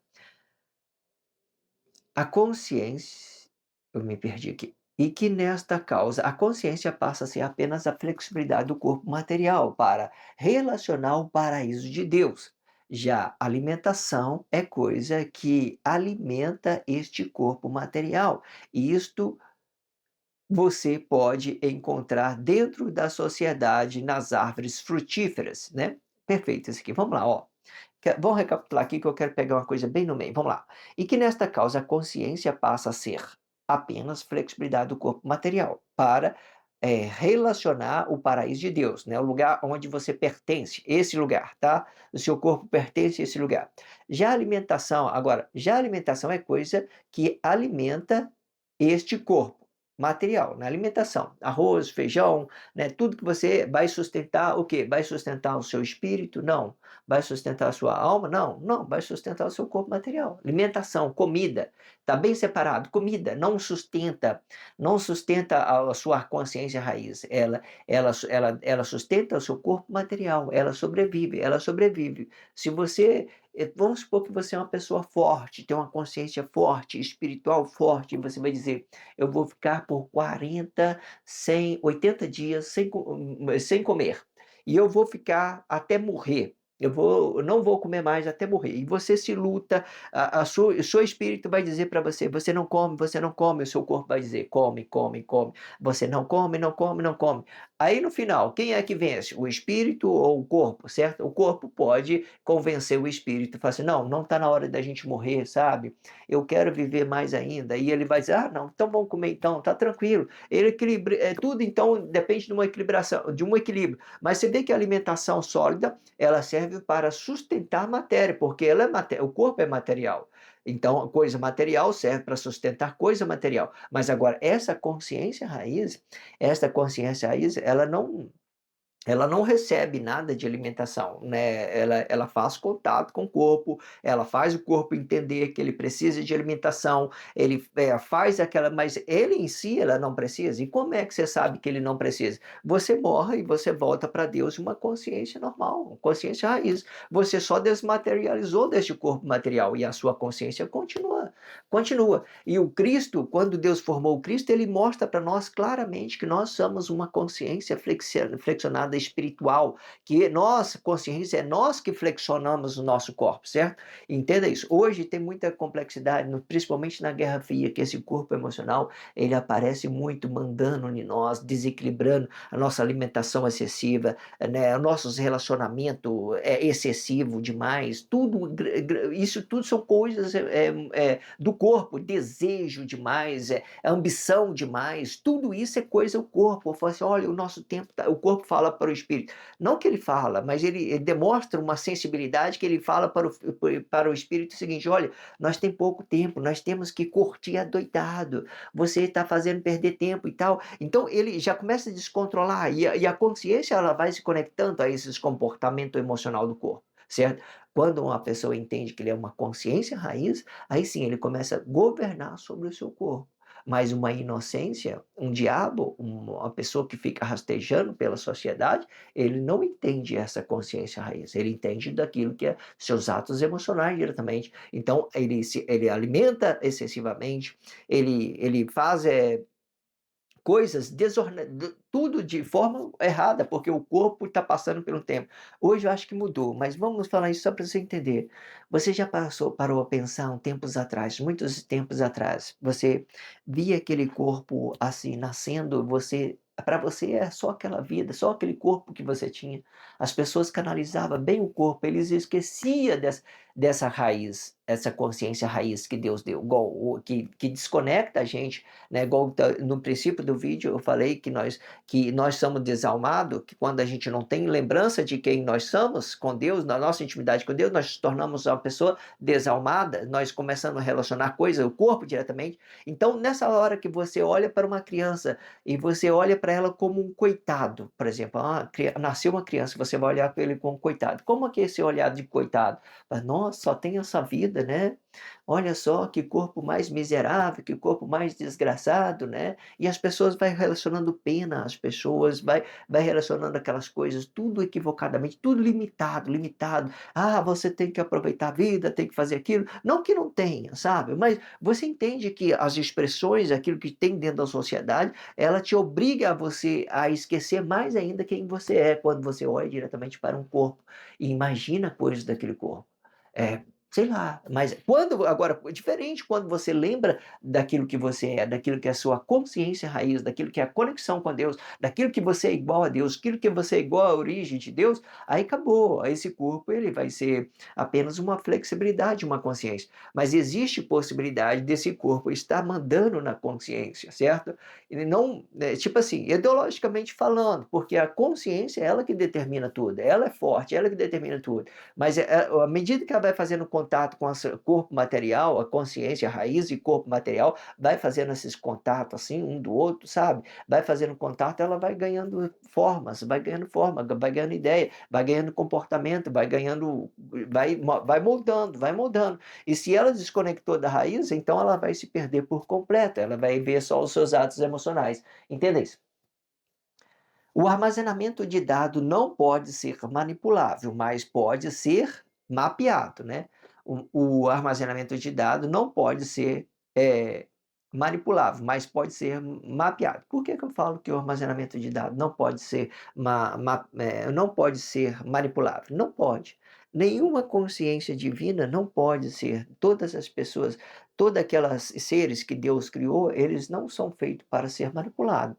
eu me perdi aqui. E que nesta causa a consciência passa a ser apenas a flexibilidade do corpo material para relacionar o paraíso de Deus. Já a alimentação é coisa que alimenta este corpo material. E isto você pode encontrar dentro da sociedade nas árvores frutíferas, né? Perfeito, isso aqui. Vamos lá, ó. Vamos recapitular aqui que eu quero pegar uma coisa bem no meio. Vamos lá. E que nesta causa a consciência passa a ser apenas flexibilidade do corpo material para relacionar o paraíso de Deus, né? O lugar onde você pertence, esse lugar, tá? O seu corpo pertence a esse lugar. Já a alimentação é coisa que alimenta este corpo material, na alimentação, arroz, feijão, né, tudo que você vai sustentar, o quê? Vai sustentar o seu espírito? Não. Vai sustentar a sua alma? Não, não, vai sustentar o seu corpo material. Alimentação, comida, está bem separado. Comida não sustenta a sua consciência raiz. Ela sustenta o seu corpo material. Ela sobrevive. Se você Vamos supor que você é uma pessoa forte, tem uma consciência forte, espiritual forte, e você vai dizer: eu vou ficar por 80 dias sem comer. E eu vou ficar até morrer. Eu não vou comer mais até morrer. E você se luta, o seu espírito vai dizer para você: você não come, o seu corpo vai dizer: come, come, come. Você não come, não come, não come. Aí no final, quem é que vence? O espírito ou o corpo, certo? O corpo pode convencer o espírito, falar assim: não, não está na hora da gente morrer, sabe? Eu quero viver mais ainda. E ele vai dizer: ah, não, então vamos comer então, tá tranquilo. Ele equilibra, tudo então depende de uma equilibração, de um equilíbrio. Mas você vê que a alimentação sólida, ela serve para sustentar a matéria, porque ela o corpo é material. Então, coisa material serve para sustentar coisa material. Mas agora, essa consciência raiz, ela não recebe nada de alimentação, né? Ela faz contato com o corpo, ela faz o corpo entender que ele precisa de alimentação, ele faz aquela, mas ele em si, ela não precisa. E como é que você sabe que ele não precisa? Você morre e você volta para Deus uma consciência normal, uma consciência raiz. Você só desmaterializou deste corpo material e a sua consciência continua, continua. E o Cristo, quando Deus formou o Cristo, ele mostra para nós claramente que nós somos uma consciência flexionada espiritual, que nossa consciência é nós que flexionamos o nosso corpo, certo? Entenda isso. Hoje tem muita complexidade, principalmente na Guerra Fria, que esse corpo emocional, ele aparece muito mandando em nós, desequilibrando a nossa alimentação excessiva, né? O nosso relacionamento é excessivo demais, tudo, isso tudo são coisas do corpo, desejo demais, ambição demais, tudo isso é coisa do corpo. Eu falo assim: olha, o nosso tempo, o corpo fala para o espírito. Não que ele fala, mas ele demonstra uma sensibilidade que ele fala para o espírito o seguinte: olha, nós temos pouco tempo, nós temos que curtir adoidado, você está fazendo perder tempo e tal. Então ele já começa a descontrolar, e a consciência ela vai se conectando a esses comportamentos emocional do corpo, certo? Quando uma pessoa entende que ele é uma consciência raiz, aí sim ele começa a governar sobre o seu corpo. mas uma inocência, um diabo, uma pessoa que fica rastejando pela sociedade, ele não entende essa consciência raiz, ele entende daquilo que é seus atos emocionais diretamente. Então, ele alimenta excessivamente, ele faz coisas tudo de forma errada, porque o corpo está passando pelo tempo. Hoje eu acho que mudou, mas vamos falar isso só para você entender. Você já parou a pensar um tempos atrás, muitos tempos atrás, você via aquele corpo assim nascendo, para você é só aquela vida, só aquele corpo que você tinha. As pessoas canalizavam bem o corpo, eles esqueciam dessa raiz, essa consciência raiz que Deus deu, igual que desconecta a gente, né? Igual no princípio do vídeo eu falei que nós somos desalmados, que quando a gente não tem lembrança de quem nós somos com Deus, na nossa intimidade com Deus, nós nos tornamos uma pessoa desalmada, nós começamos a relacionar coisas, o corpo diretamente. Então, nessa hora que você olha para uma criança e você olha para ela como um coitado, por exemplo, nasceu uma criança, você vai olhar para ele como um coitado. Como é que é esse olhar de coitado? Nossa, só tem essa vida, né? Olha só que corpo mais miserável, que corpo mais desgraçado, né? E as pessoas vai relacionando pena às pessoas, vai relacionando aquelas coisas tudo equivocadamente, tudo limitado, limitado. Ah, você tem que aproveitar a vida, tem que fazer aquilo. Não que não tenha, sabe? Mas você entende que as expressões, aquilo que tem dentro da sociedade, ela te obriga a você a esquecer mais ainda quem você é quando você olha diretamente para um corpo e imagina coisas daquele corpo. É, sei lá, mas agora, é diferente quando você lembra daquilo que você é, daquilo que é a sua consciência raiz, daquilo que é a conexão com Deus, daquilo que você é igual a Deus, aquilo que você é igual à origem de Deus, aí acabou. Aí esse corpo ele vai ser apenas uma flexibilidade, uma consciência. Mas existe possibilidade desse corpo estar mandando na consciência, certo? Ele não, tipo assim, ideologicamente falando, porque a consciência é ela que determina tudo, ela é forte, ela que determina tudo. Mas à medida que ela vai fazendo contato com o corpo material, a consciência, a raiz e corpo material, vai fazendo esses contatos assim, um do outro, sabe? Vai fazendo contato, ela vai ganhando formas, vai ganhando forma, vai ganhando ideia, vai ganhando comportamento, vai moldando, vai moldando. E se ela desconectou da raiz, então ela vai se perder por completo, ela vai ver só os seus atos emocionais. Entende isso? O armazenamento de dado não pode ser manipulável, mas pode ser mapeado, né? O armazenamento de dado não pode ser manipulável, mas pode ser mapeado. Por que que eu falo que o armazenamento de dados não pode ser, não pode ser manipulável? Não pode. Nenhuma consciência divina não pode ser. Todas as pessoas, todos aqueles seres que Deus criou, eles não são feitos para ser manipulados.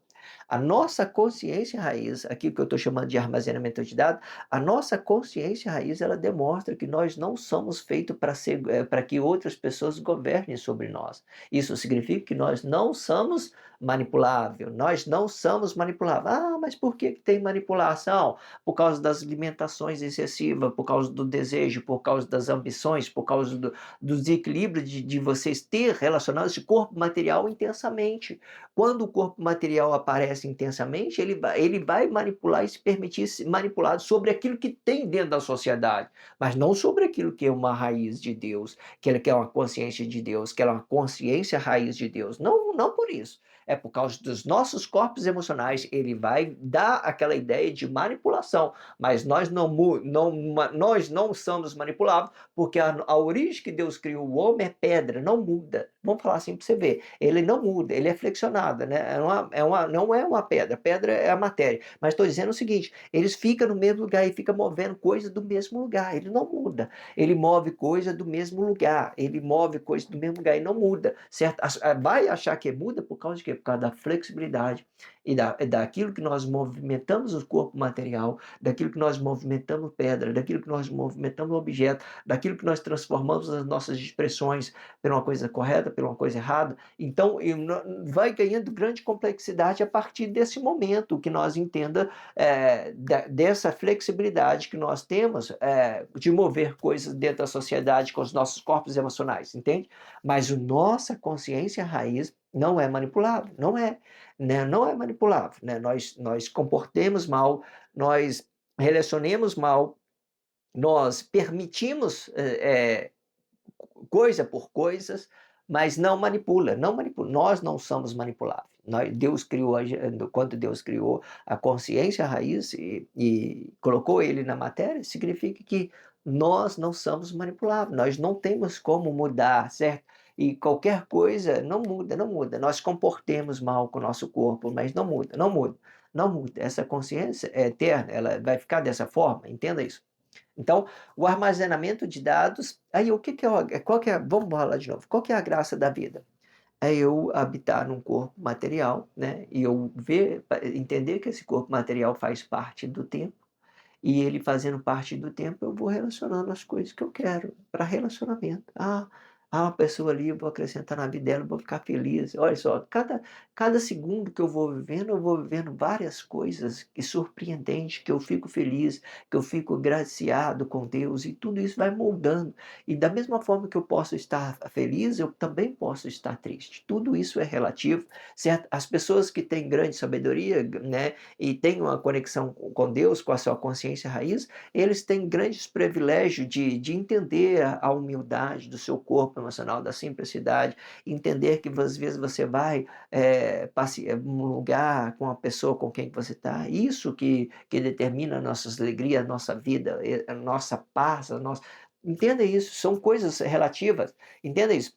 A nossa consciência raiz, aqui que eu estou chamando de armazenamento de dados, a nossa consciência raiz, ela demonstra que nós não somos feitos para que outras pessoas governem sobre nós. Isso significa que nós não somos manipuláveis, nós não somos manipuláveis. Ah, mas por que tem manipulação? Por causa das alimentações excessivas, por causa do desejo, por causa das ambições, por causa do desequilíbrio de vocês ter relacionado esse corpo material intensamente. Quando o corpo material aparece intensamente, ele vai manipular e se permitir ser manipulado sobre aquilo que tem dentro da sociedade, mas não sobre aquilo que é uma raiz de Deus, que ele quer uma consciência de Deus, que ela é uma consciência raiz de Deus. Não, não por isso. É por causa dos nossos corpos emocionais, ele vai dar aquela ideia de manipulação, mas nós não somos manipuláveis, porque a origem que Deus criou o homem é pedra, não muda. Vamos falar assim para você ver. Ele não muda, ele é flexionado, né? Não é uma pedra, pedra é a matéria. Mas estou dizendo o seguinte: eles ficam no mesmo lugar e ficam movendo coisas do mesmo lugar. Ele não muda. Ele move coisa do mesmo lugar. Ele move coisa do mesmo lugar e não muda, certo? Vai achar que muda por causa de quê? Por causa da flexibilidade e daquilo que nós movimentamos o corpo material, daquilo que nós movimentamos pedra, daquilo que nós movimentamos objeto, daquilo que nós transformamos as nossas expressões por uma coisa correta, por uma coisa errada. Então, vai ganhando grande complexidade a partir desse momento que nós entenda dessa flexibilidade que nós temos de mover coisas dentro da sociedade com os nossos corpos emocionais, entende? Mas a nossa consciência raiz não é manipulável, não é, né? Não é manipulável, né? Nós comportemos mal, nós relacionemos mal, nós permitimos coisa por coisas, mas não manipula, não manipula. Nós não somos manipuláveis. Deus criou, quando Deus criou a consciência raiz e colocou ele na matéria, significa que nós não somos manipuláveis, nós não temos como mudar, certo? E qualquer coisa não muda, não muda. Nós comportemos mal com o nosso corpo, mas não muda, não muda, não muda. Essa consciência é eterna, ela vai ficar dessa forma, entenda isso. Então, o armazenamento de dados, aí o que que é, qual que é, vamos falar de novo, qual que é a graça da vida? É eu habitar num corpo material, né? E eu ver, entender que esse corpo material faz parte do tempo, e ele fazendo parte do tempo, eu vou relacionando as coisas que eu quero para relacionamento. Uma pessoa ali, eu vou acrescentar na vida dela, eu vou ficar feliz. Olha só, cada segundo que eu vou vivendo várias coisas que surpreendentes, que eu fico feliz, que eu fico graciado com Deus, e tudo isso vai moldando. E da mesma forma que eu posso estar feliz, eu também posso estar triste. Tudo isso é relativo, certo? As pessoas que têm grande sabedoria, né, e têm uma conexão com Deus, com a sua consciência raiz, eles têm grandes privilégios de entender a humildade do seu corpo emocional, da simplicidade, entender que às vezes você vai num lugar com a pessoa com quem você está, isso que determina nossas alegrias, a nossa vida, a nossa paz, a nossa... Entenda isso, são coisas relativas, entenda isso.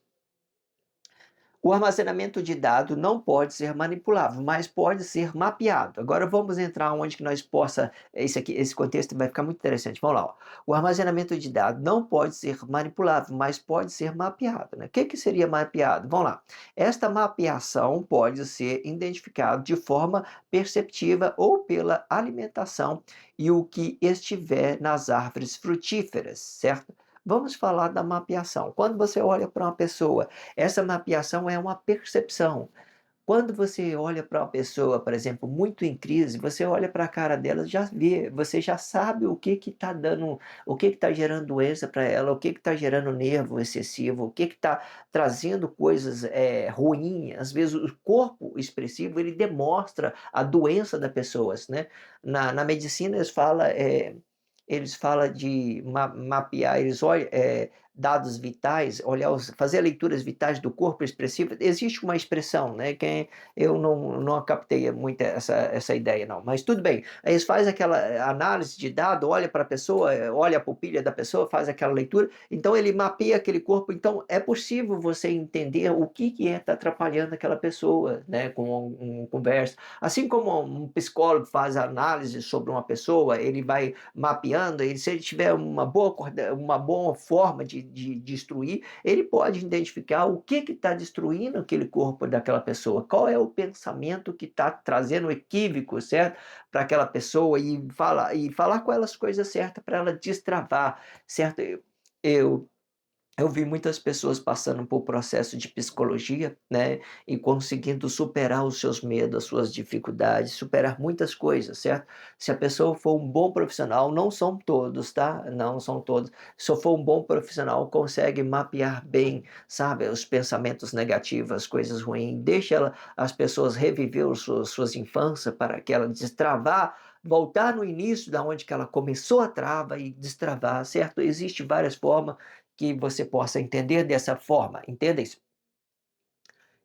O armazenamento de dados não pode ser manipulável, mas pode ser mapeado. Agora vamos entrar onde que nós possa, esse contexto vai ficar muito interessante. Vamos lá. Ó. O armazenamento de dados não pode ser manipulável, mas pode ser mapeado. Né? O que seria mapeado? Vamos lá. Esta mapeação pode ser identificado de forma perceptiva ou pela alimentação e o que estiver nas árvores frutíferas, certo? Vamos falar da mapeação. Quando você olha para uma pessoa, essa mapeação é uma percepção. Quando você olha para uma pessoa, por exemplo, muito em crise, você olha para a cara dela, já vê, você já sabe o que está dando, o que está gerando doença para ela, o que está gerando nervo excessivo, o que está trazendo coisas ruins. Às vezes o corpo expressivo ele demonstra a doença da pessoa, né? Na medicina eles falam de mapear, eles olham dados vitais, fazer leituras vitais do corpo expressivo. Existe uma expressão, né? Que eu não captei muito essa ideia, não. Mas tudo bem. Eles fazem aquela análise de dado, olha para a pessoa, olha a pupila da pessoa, faz aquela leitura. Então ele mapeia aquele corpo. Então é possível você entender o que está atrapalhando aquela pessoa, né? Com uma conversa. Assim como um psicólogo faz análise sobre uma pessoa, ele vai mapeando, se ele tiver uma boa forma de instruir, ele pode identificar o que está destruindo aquele corpo daquela pessoa, qual é o pensamento que está trazendo equívoco, certo? Para aquela pessoa e falar com ela as coisas certas para ela destravar, certo? Eu eu vi muitas pessoas passando por processo de psicologia, né, e conseguindo superar os seus medos, as suas dificuldades, superar muitas coisas, certo? Se a pessoa for um bom profissional, não são todos, tá? Não são todos. Se for um bom profissional, consegue mapear bem, sabe, os pensamentos negativos, as coisas ruins, deixa as pessoas reviver suas infâncias para que ela destravar, voltar no início da onde que ela começou a trava e destravar, certo? Existem várias formas que você possa entender dessa forma, entenda isso.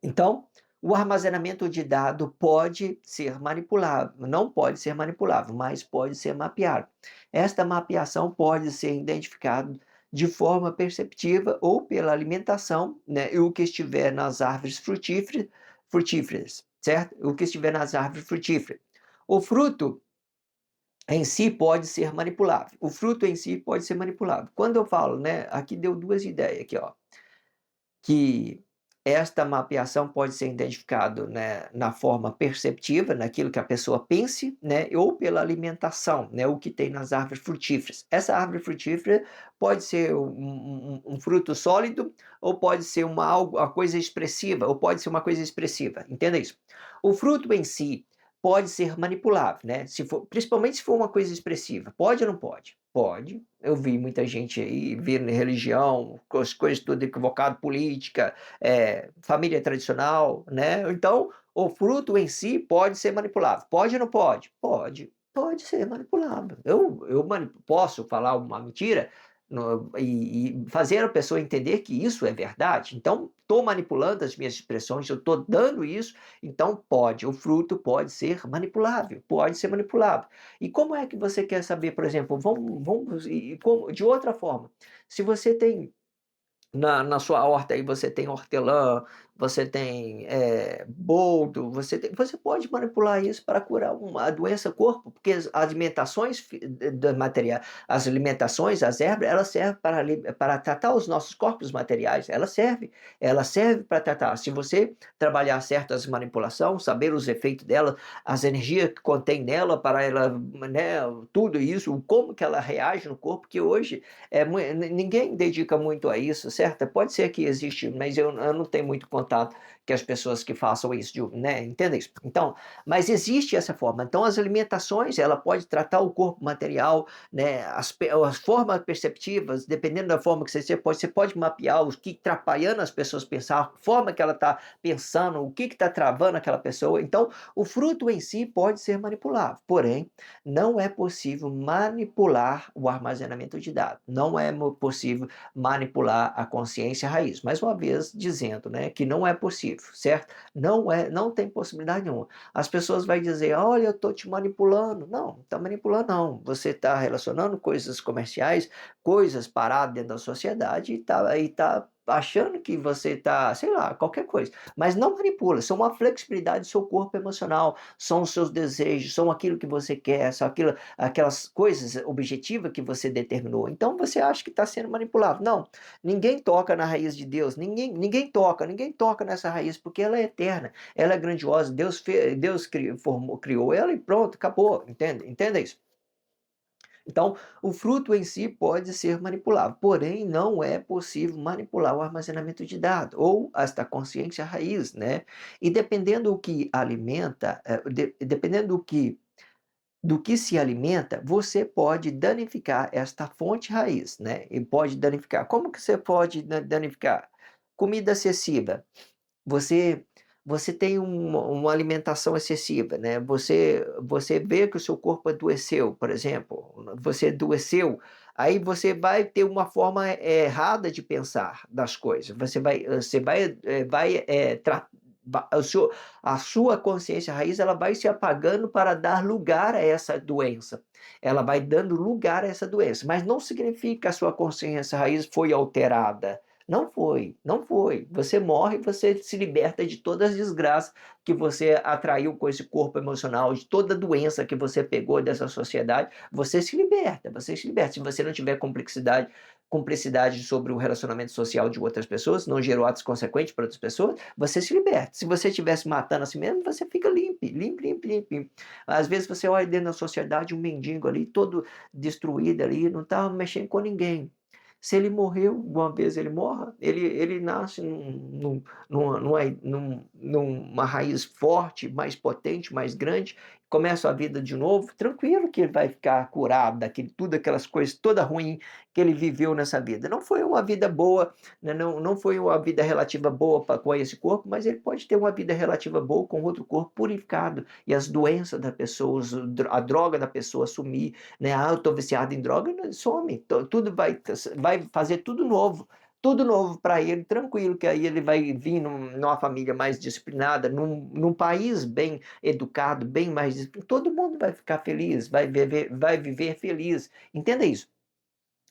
Então, o armazenamento de dado pode ser manipulável, não pode ser manipulável, mas pode ser mapeado. Esta mapeação pode ser identificada de forma perceptiva ou pela alimentação, né, e o que estiver nas árvores frutíferas, certo? O que estiver nas árvores frutíferas. O fruto em si pode ser manipulável. O fruto em si pode ser manipulável. Quando eu falo, né, aqui deu duas ideias aqui, ó, que esta mapeação pode ser identificado, né, na forma perceptiva, naquilo que a pessoa pense, né, ou pela alimentação, né, o que tem nas árvores frutíferas. Essa árvore frutífera pode ser um fruto sólido ou pode ser uma coisa expressiva, ou pode ser uma coisa expressiva. Entenda isso. O fruto em si pode ser manipulável, né? Principalmente se for uma coisa expressiva. Pode ou não pode? Pode. Eu vi muita gente aí vendo religião, coisas tudo equivocado, política, família tradicional, né? Então, o fruto em si pode ser manipulável. Pode ou não pode? Pode. Pode ser manipulável. Eu posso falar uma mentira? e fazer a pessoa entender que isso é verdade. Então, estou manipulando as minhas expressões, eu estou dando isso, então pode, o fruto pode ser manipulável, pode ser manipulável. E como é que você quer saber, por exemplo, vamos de outra forma, se você tem na sua horta aí você tem hortelã, você tem boldo, você pode manipular isso para curar uma doença do corpo, porque as alimentações da material, as alimentações, as ervas, elas servem para tratar os nossos corpos materiais, ela serve para tratar. Se você trabalhar certas manipulações, saber os efeitos dela, as energias que contém nela para ela, né, tudo isso, como que ela reage no corpo, que hoje ninguém dedica muito a isso, certo? Pode ser que existe, mas eu não tenho muito contato com as pessoas que façam isso, né? Entende isso? Então, mas existe essa forma. Então, as alimentações, ela pode tratar o corpo material, né? As formas perceptivas, dependendo da forma que você pode mapear o que atrapalhando as pessoas pensar, a forma que ela está pensando, o que está travando aquela pessoa. Então, o fruto em si pode ser manipulado, porém, não é possível manipular o armazenamento de dados, não é possível manipular a consciência raiz. Mais uma vez dizendo, né, que não é possível, certo? Não tem possibilidade nenhuma. As pessoas vão dizer, olha, eu estou te manipulando. Não está manipulando não. Você está relacionando coisas comerciais, coisas paradas dentro da sociedade e tá achando que você está, sei lá, qualquer coisa. Mas não manipula, são uma flexibilidade do seu corpo emocional, são os seus desejos, são aquilo que você quer, são aquelas coisas objetivas que você determinou. Então você acha que está sendo manipulado. Não, ninguém toca na raiz de Deus, ninguém toca nessa raiz, porque ela é eterna, ela é grandiosa, Deus criou ela e pronto, acabou, entende isso? Então, o fruto em si pode ser manipulado, porém não é possível manipular o armazenamento de dados ou esta consciência raiz, né? E dependendo do que alimenta, dependendo do que se alimenta, você pode danificar esta fonte raiz, né? E pode danificar. Como que você pode danificar? Comida excessiva. Você você tem uma alimentação excessiva, né? Você vê que o seu corpo adoeceu, por exemplo, você adoeceu, aí você vai ter uma forma errada de pensar das coisas. A sua consciência raiz ela vai se apagando para dar lugar a essa doença. Ela vai dando lugar a essa doença, mas não significa que a sua consciência raiz foi alterada. Não foi, não foi. Você morre, você se liberta de todas as desgraças que você atraiu com esse corpo emocional, de toda doença que você pegou dessa sociedade, você se liberta, você se liberta. Se você não tiver cumplicidade sobre o relacionamento social de outras pessoas, não gerou atos consequentes para outras pessoas, você se liberta. Se você estivesse matando a si mesmo, você fica limpo, limpo, limpo, limpo. Às vezes você olha dentro da sociedade um mendigo ali, todo destruído ali, não está mexendo com ninguém. Se ele morreu, uma vez ele morra, ele nasce numa raiz forte, mais potente, mais grande, começa a vida de novo, tranquilo que ele vai ficar curado tudo aquelas coisas toda ruim que ele viveu nessa vida. Não foi uma vida boa, né? Não foi uma vida relativa boa com esse corpo, mas ele pode ter uma vida relativa boa com outro corpo purificado e as doenças da pessoa, a droga da pessoa sumir, né? Ah, eu estou viciado em droga, some, tudo vai fazer tudo novo para ele, tranquilo, que aí ele vai vir numa família mais disciplinada, num país bem educado, bem mais disciplinado, todo mundo vai ficar feliz, vai viver feliz, entenda isso.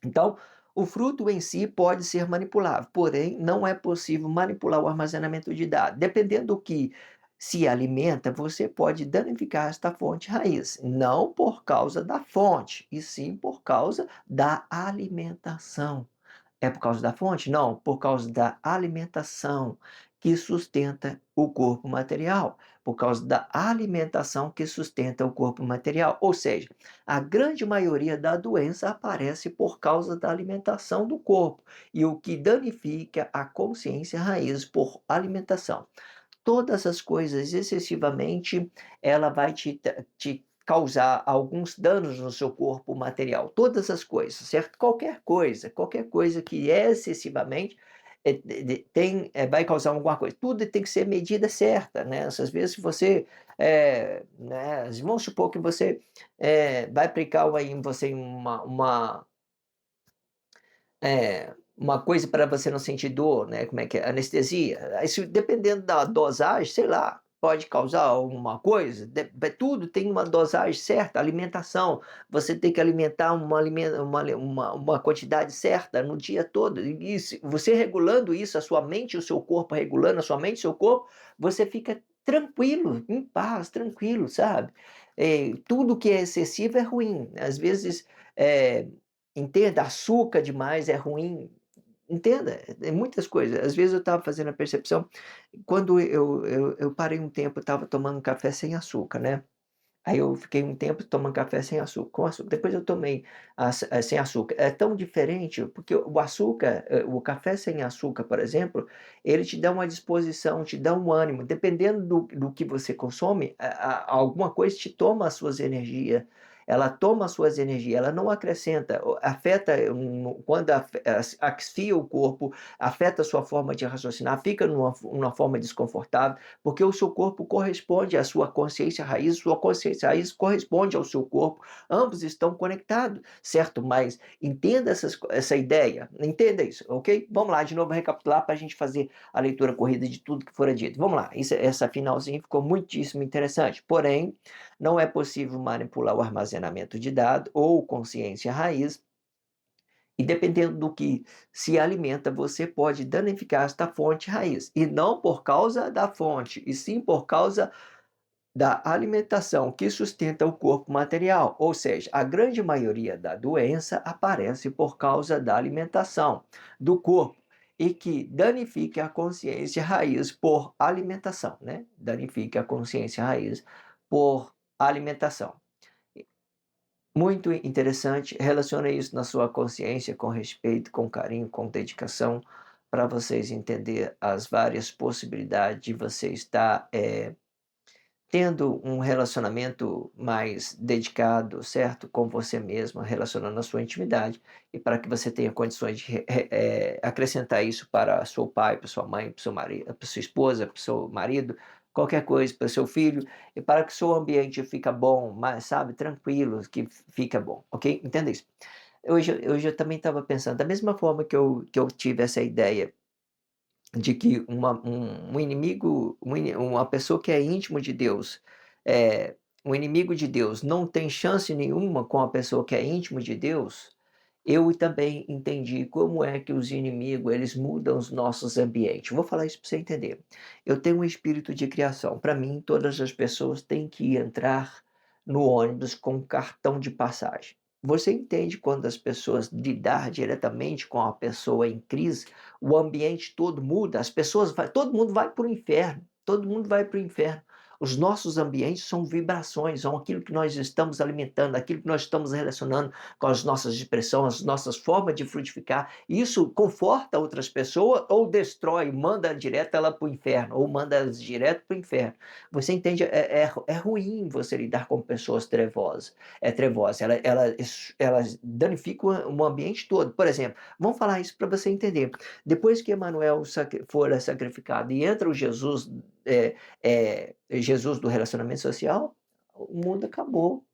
Então, o fruto em si pode ser manipulável, porém não é possível manipular o armazenamento de dados. Dependendo do que se alimenta, você pode danificar esta fonte raiz, não por causa da fonte, e sim por causa da alimentação. É por causa da fonte? Não, por causa da alimentação que sustenta o corpo material, por causa da alimentação que sustenta o corpo material. Ou seja, a grande maioria da doença aparece por causa da alimentação do corpo e o que danifica a consciência raiz por alimentação. Todas as coisas excessivamente, ela vai te causar alguns danos no seu corpo material. Todas as coisas, certo? Qualquer coisa que é excessivamente vai causar alguma coisa. Tudo tem que ser medida certa, né? Às vezes você, né, vamos supor que você vai aplicar aí em você uma coisa para você não sentir dor, né, como é que é? Anestesia. Aí se dependendo da dosagem, sei lá, pode causar alguma coisa, tudo tem uma dosagem certa, alimentação, você tem que alimentar uma quantidade certa no dia todo, e se você regulando isso, a sua mente e o seu corpo regulando, a sua mente e o seu corpo, você fica tranquilo, em paz, tranquilo, sabe. Tudo que é excessivo é ruim, às vezes, eh entenda, açúcar demais é ruim, entenda, é muitas coisas. Às vezes eu estava fazendo a percepção, quando eu parei um tempo, eu estava tomando café sem açúcar, né. Aí eu fiquei um tempo tomando café sem açúcar, com açúcar, depois eu tomei sem açúcar. É tão diferente, porque o açúcar, o café sem açúcar, por exemplo, ele te dá uma disposição, te dá um ânimo, dependendo do que você consome, alguma coisa te toma as suas energias, ela toma as suas energias, ela não acrescenta, afeta quando asfia o corpo, afeta a sua forma de raciocinar, fica numa forma desconfortável, porque o seu corpo corresponde à sua consciência raiz corresponde ao seu corpo, ambos estão conectados, certo? Mas entenda essa ideia, entenda isso, ok? Vamos lá, de novo recapitular para a gente fazer a leitura corrida de tudo que fora dito. Vamos lá, essa finalzinha ficou muitíssimo interessante, porém, não é possível manipular o armazenamento de dados ou consciência raiz, e dependendo do que se alimenta, você pode danificar esta fonte raiz. E não por causa da fonte, e sim por causa da alimentação que sustenta o corpo material. Ou seja, a grande maioria da doença aparece por causa da alimentação do corpo e que danifica a consciência raiz por alimentação, né? Danifica a consciência raiz por alimentação. Muito interessante, relacione isso na sua consciência com respeito, com carinho, com dedicação, para vocês entender as várias possibilidades de você estar, tendo um relacionamento mais dedicado, certo, com você mesmo, relacionando a sua intimidade, e para que você tenha condições de acrescentar isso para seu pai, para sua mãe, para seu marido, para sua esposa, para o seu marido, qualquer coisa, para o seu filho, e para que o seu ambiente fica bom, mas, sabe, tranquilo, que fica bom, ok? Entenda isso. Hoje eu também estava pensando, da mesma forma que eu tive essa ideia de que um inimigo, uma pessoa que é íntimo de Deus, um inimigo de Deus não tem chance nenhuma com a pessoa que é íntimo de Deus, eu também entendi como é que os inimigos, eles mudam os nossos ambientes. Vou falar isso para você entender. Eu tenho um espírito de criação. Para mim, todas as pessoas têm que entrar no ônibus com cartão de passagem. Você entende quando as pessoas lidar diretamente com a pessoa em crise, o ambiente todo muda, todo mundo vai para o inferno, todo mundo vai para o inferno. Os nossos ambientes são vibrações, são aquilo que nós estamos alimentando, aquilo que nós estamos relacionando com as nossas expressões, as nossas formas de frutificar. Isso conforta outras pessoas ou destrói, manda direto ela para o inferno, ou manda elas direto para o inferno. Você entende? É ruim você lidar com pessoas trevosas. É trevosa, elas danificam o ambiente todo. Por exemplo, vamos falar isso para você entender. Depois que Emanuel for sacrificado e entra o Jesus, Jesus do relacionamento social, o mundo acabou.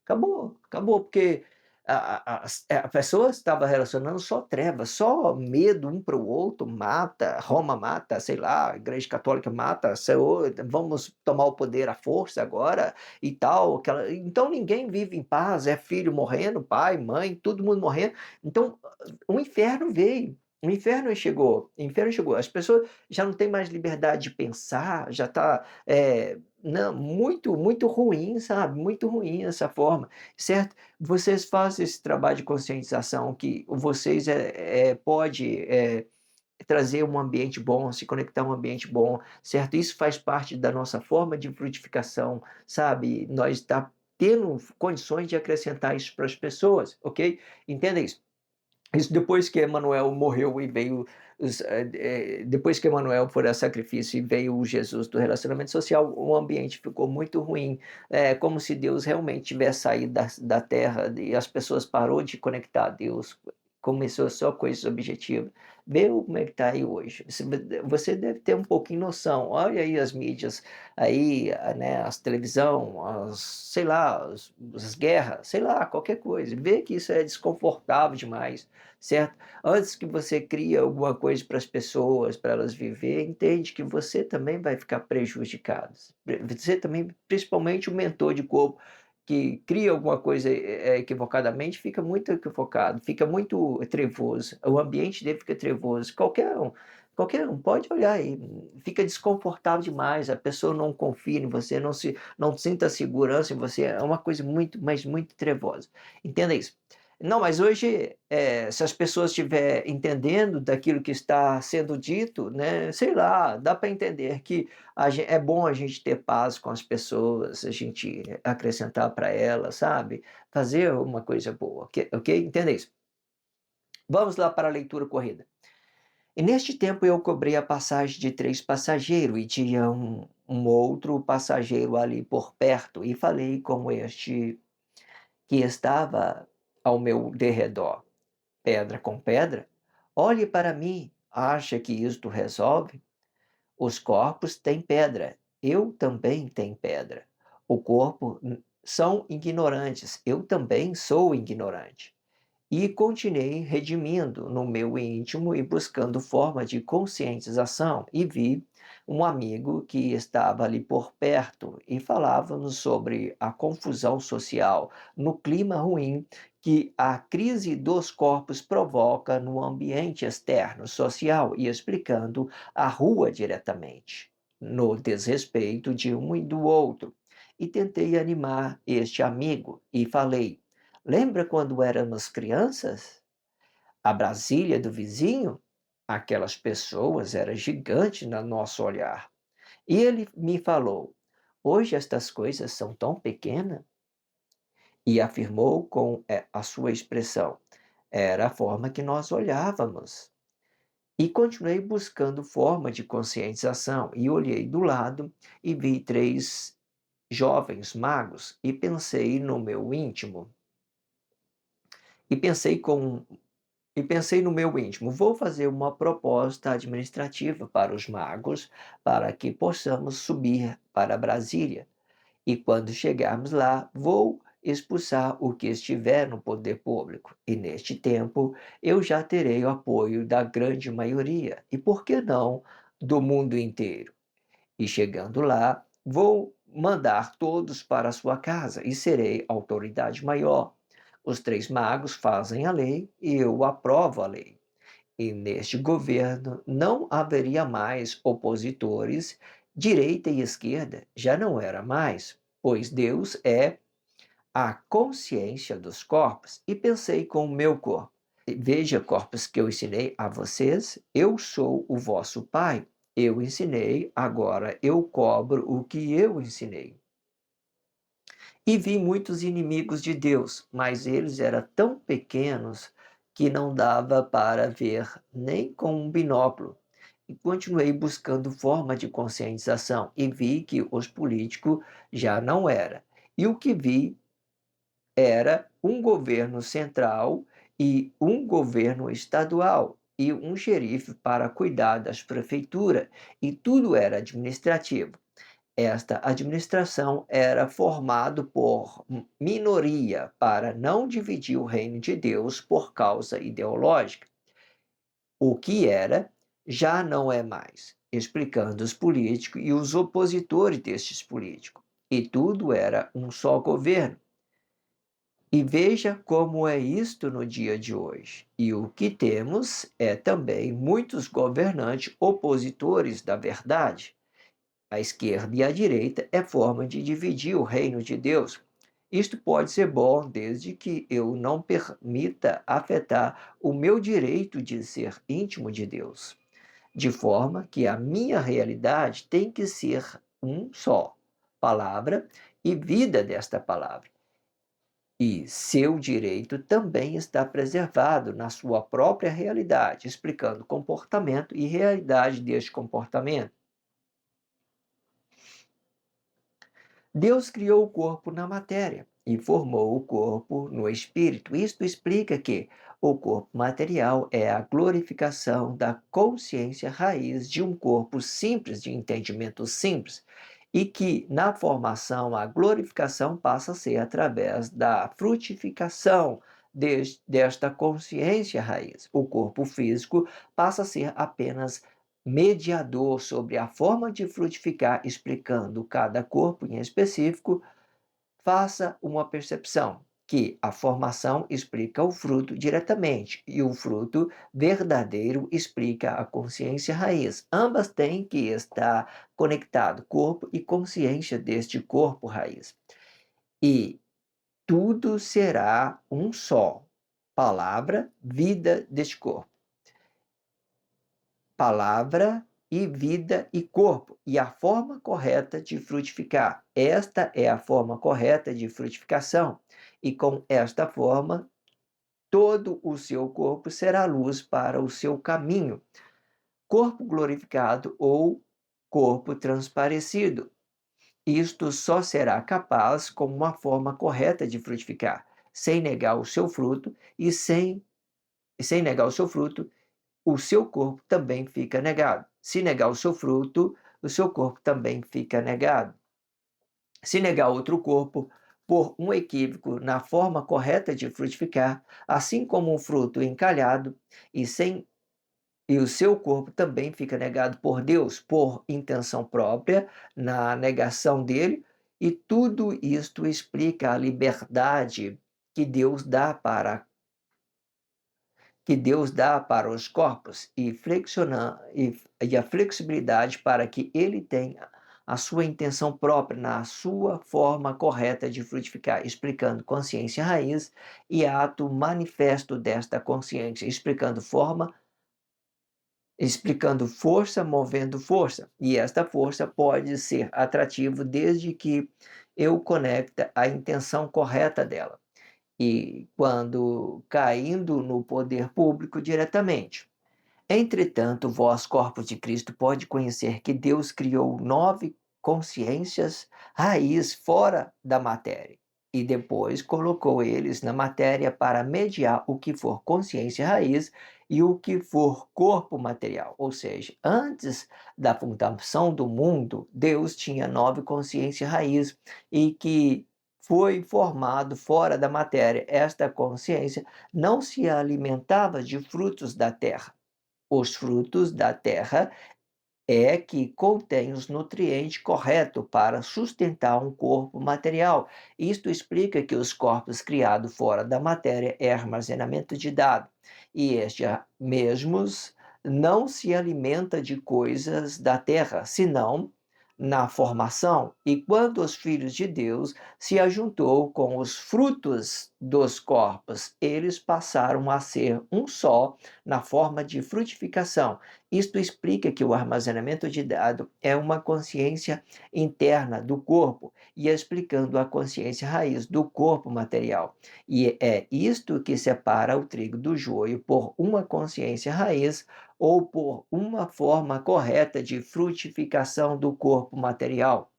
Acabou, acabou, porque a pessoa estava relacionando só trevas, só medo um para o outro, mata, Roma mata, sei lá, a Igreja Católica mata, Senhor, vamos tomar o poder à força agora e tal. Então ninguém vive em paz, é filho morrendo, pai, mãe, todo mundo morrendo. Então o inferno veio. O inferno chegou, as pessoas já não têm mais liberdade de pensar, já está não, muito, muito ruim, sabe? Muito ruim essa forma, certo? Vocês fazem esse trabalho de conscientização que vocês pode trazer um ambiente bom, se conectar a um ambiente bom, certo? Isso faz parte da nossa forma de frutificação, sabe? Nós está tendo condições de acrescentar isso para as pessoas, ok? Entenda isso. Isso depois que Emanuel morreu e veio depois que Emanuel foi a sacrifício e veio o Jesus do relacionamento social, o ambiente ficou muito ruim, como se Deus realmente tivesse saído da terra e as pessoas parou de conectar a Deus. começou só com esse objetivo. Vê como é que está aí hoje. Você deve ter um pouquinho noção. Olha aí as mídias, aí, né, as televisão, sei lá, as guerras, sei lá, qualquer coisa. Vê que isso é desconfortável demais, certo? Antes que você crie alguma coisa para as pessoas, para elas viver, entende que você também vai ficar prejudicado. Você também, principalmente o mentor de corpo, que cria alguma coisa equivocadamente, fica muito equivocado, fica muito trevoso. O ambiente dele fica trevoso. Qualquer um pode olhar aí, fica desconfortável demais. A pessoa não confia em você, não sinta segurança em você. É uma coisa muito, mas muito trevosa. Entenda isso. Não, mas hoje, se as pessoas estiver entendendo daquilo que está sendo dito, né, sei lá, dá para entender que é bom a gente ter paz com as pessoas, a gente acrescentar para elas, sabe? Fazer uma coisa boa, ok? Entenda isso. Vamos lá para a leitura corrida. E neste tempo eu cobrei a passagem de 3 passageiros e tinha um outro passageiro ali por perto e falei com este que estava ao meu derredor. Pedra com pedra? Olhe para mim, acha que isto resolve? Os corpos têm pedra, eu também tenho pedra. O corpo são ignorantes, eu também sou ignorante. E continuei redimindo no meu íntimo e buscando forma de conscientização. E vi um amigo que estava ali por perto e falávamos sobre a confusão social no clima ruim que a crise dos corpos provoca no ambiente externo social e explicando a rua diretamente, no desrespeito de um e do outro. E tentei animar este amigo e falei: lembra quando éramos crianças? A Brasília do vizinho? Aquelas pessoas eram gigantes no nosso olhar. E ele me falou: hoje estas coisas são tão pequenas? E afirmou com a sua expressão: era a forma que nós olhávamos. E continuei buscando forma de conscientização e olhei do lado e vi 3 jovens magos e pensei no meu íntimo. E pensei com E pensei no meu íntimo, vou fazer uma proposta administrativa para os magos para que possamos subir para Brasília. E quando chegarmos lá, vou expulsar o que estiver no poder público. E neste tempo, eu já terei o apoio da grande maioria, e por que não do mundo inteiro. E chegando lá, vou mandar todos para a sua casa e serei autoridade maior. Os 3 magos fazem a lei e eu aprovo a lei. E neste governo não haveria mais opositores, direita e esquerda já não era mais, pois Deus é a consciência dos corpos. E pensei com o meu corpo. Veja, corpos, que eu ensinei a vocês, eu sou o vosso pai. Eu ensinei, agora eu cobro o que eu ensinei. E vi muitos inimigos de Deus, mas eles eram tão pequenos que não dava para ver nem com um binóculo. E continuei buscando forma de conscientização e vi que os políticos já não era. E o que vi era um governo central e um governo estadual e um xerife para cuidar das prefeituras, e tudo era administrativo. Esta administração era formada por minoria para não dividir o reino de Deus por causa ideológica. O que era, já não é mais, explicando os políticos e os opositores destes políticos. E tudo era um só governo. E veja como é isto no dia de hoje. E o que temos é também muitos governantes opositores da verdade. A esquerda e a direita é forma de dividir o reino de Deus. Isto pode ser bom desde que eu não permita afetar o meu direito de ser íntimo de Deus, de forma que a minha realidade tem que ser um só, palavra e vida desta palavra. E seu direito também está preservado na sua própria realidade, explicando comportamento e realidade deste comportamento. Deus criou o corpo na matéria, e formou o corpo no espírito. Isto explica que o corpo material é a glorificação da consciência raiz de um corpo simples, de entendimento simples, e que na formação a glorificação passa a ser através da frutificação desta consciência raiz. O corpo físico passa a ser apenas mediador sobre a forma de frutificar, explicando cada corpo em específico. Faça uma percepção que a formação explica o fruto diretamente e o fruto verdadeiro explica a consciência raiz. Ambas têm que estar conectado, corpo e consciência deste corpo raiz. E tudo será um só. Palavra, vida deste corpo. Palavra e vida e corpo, e a forma correta de frutificar. Esta é a forma correta de frutificação, e com esta forma, todo o seu corpo será luz para o seu caminho. Corpo glorificado ou corpo transparecido. Isto só será capaz com uma forma correta de frutificar, sem negar o seu fruto, e sem negar o seu fruto, o seu corpo também fica negado. Se negar o seu fruto, o seu corpo também fica negado. Se negar outro corpo, por um equívoco na forma correta de frutificar, assim como um fruto encalhado, e o seu corpo também fica negado por Deus, por intenção própria, na negação dele, e tudo isto explica a liberdade que Deus dá para os corpos e a flexibilidade para que ele tenha a sua intenção própria na sua forma correta de frutificar, explicando consciência raiz e ato manifesto desta consciência, explicando força, movendo força. E esta força pode ser atrativo desde que eu conecte a intenção correta dela e quando caindo no poder público diretamente. Entretanto, vós, corpos de Cristo, pode conhecer que Deus criou 9 consciências raiz fora da matéria e depois colocou eles na matéria para mediar o que for consciência raiz e o que for corpo material. Ou seja, antes da fundação do mundo, Deus tinha 9 consciências raiz e que foi formado fora da matéria. Esta consciência não se alimentava de frutos da terra. Os frutos da terra é que contém os nutrientes corretos para sustentar um corpo material. Isto explica que os corpos criados fora da matéria é armazenamento de dados, e estes mesmos não se alimenta de coisas da terra, senão na formação, e quando os filhos de Deus se ajuntou com os frutos dos corpos, eles passaram a ser um só na forma de frutificação. Isto explica que o armazenamento de dados é uma consciência interna do corpo e explicando a consciência raiz do corpo material. E é isto que separa o trigo do joio por uma consciência raiz ou por uma forma correta de frutificação do corpo material.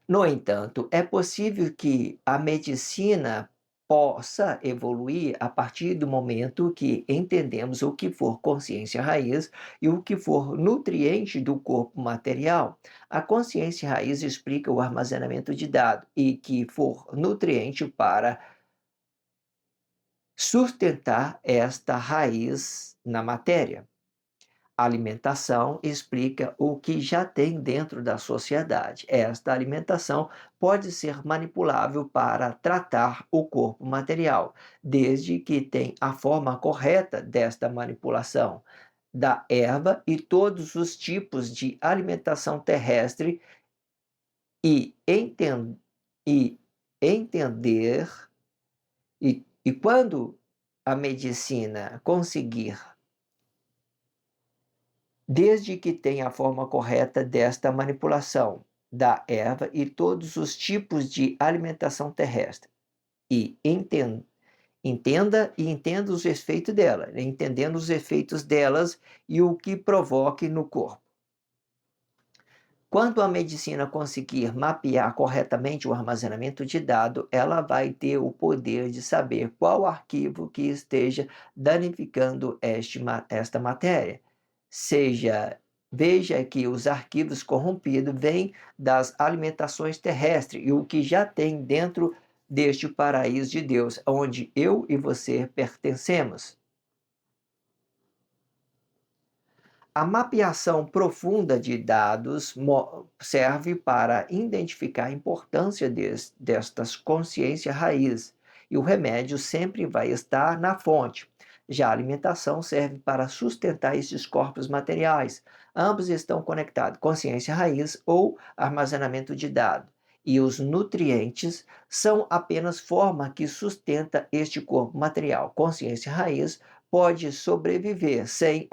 No entanto, é possível que a medicina possa evoluir a partir do momento que entendemos o que for consciência raiz e o que for nutriente do corpo material. A consciência raiz explica o armazenamento de dados e que for nutriente para sustentar esta raiz na matéria. A alimentação explica o que já tem dentro da sociedade. Esta alimentação pode ser manipulável para tratar o corpo material, desde que tenha a forma correta desta manipulação da erva e todos os tipos de alimentação terrestre e, e entender e quando a medicina conseguir, desde que tenha a forma correta desta manipulação da erva e todos os tipos de alimentação terrestre. E entenda os efeitos dela, entendendo os efeitos delas e o que provoque no corpo. Quando a medicina conseguir mapear corretamente o armazenamento de dado, ela vai ter o poder de saber qual arquivo que esteja danificando esta matéria. Seja, veja que os arquivos corrompidos vêm das alimentações terrestres e o que já tem dentro deste paraíso de Deus, onde eu e você pertencemos. A mapeação profunda de dados serve para identificar a importância destas consciências raiz, e o remédio sempre vai estar na fonte. Já a alimentação serve para sustentar esses corpos materiais. Ambos estão conectados, consciência raiz ou armazenamento de dados. E os nutrientes são apenas forma que sustenta este corpo material. Consciência raiz pode sobreviver sem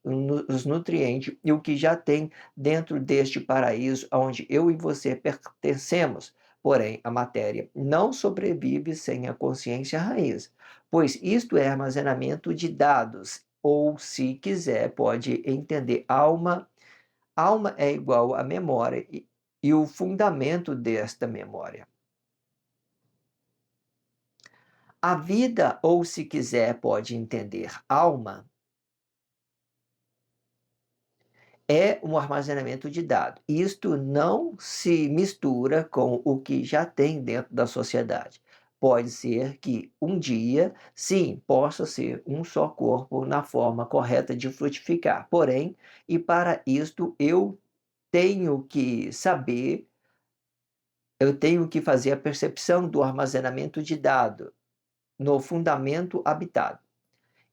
os nutrientes e o que já tem dentro deste paraíso onde eu e você pertencemos. Porém, a matéria não sobrevive sem a consciência raiz, pois isto é armazenamento de dados, ou, se quiser, pode entender alma. Alma é igual a memória e o fundamento desta memória. A vida, ou se quiser, pode entender alma, é um armazenamento de dados. Isto não se mistura com o que já tem dentro da sociedade. Pode ser que um dia, sim, possa ser um só corpo na forma correta de frutificar. Porém, e para isto eu tenho que saber, eu tenho que fazer a percepção do armazenamento de dados no fundamento habitado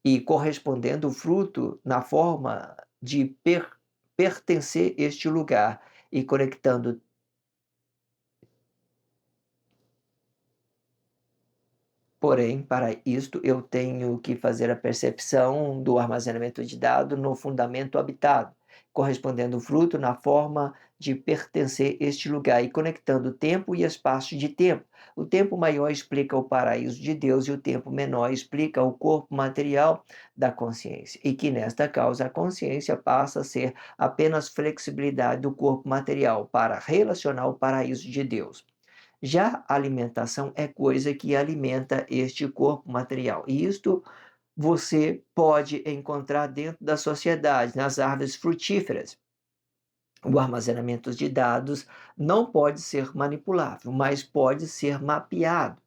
e correspondendo o fruto na forma de pertencer a este lugar e conectando. Porém, para isto, eu tenho que fazer a percepção do armazenamento de dados no fundamento habitado, correspondendo o fruto na forma de pertencer a este lugar e conectando tempo e espaço de tempo. O tempo maior explica o paraíso de Deus e o tempo menor explica o corpo material da consciência. E que nesta causa a consciência passa a ser apenas flexibilidade do corpo material para relacionar o paraíso de Deus. Já a alimentação é coisa que alimenta este corpo material. E isto você pode encontrar dentro da sociedade, nas árvores frutíferas. O armazenamento de dados não pode ser manipulável, mas pode ser mapeado.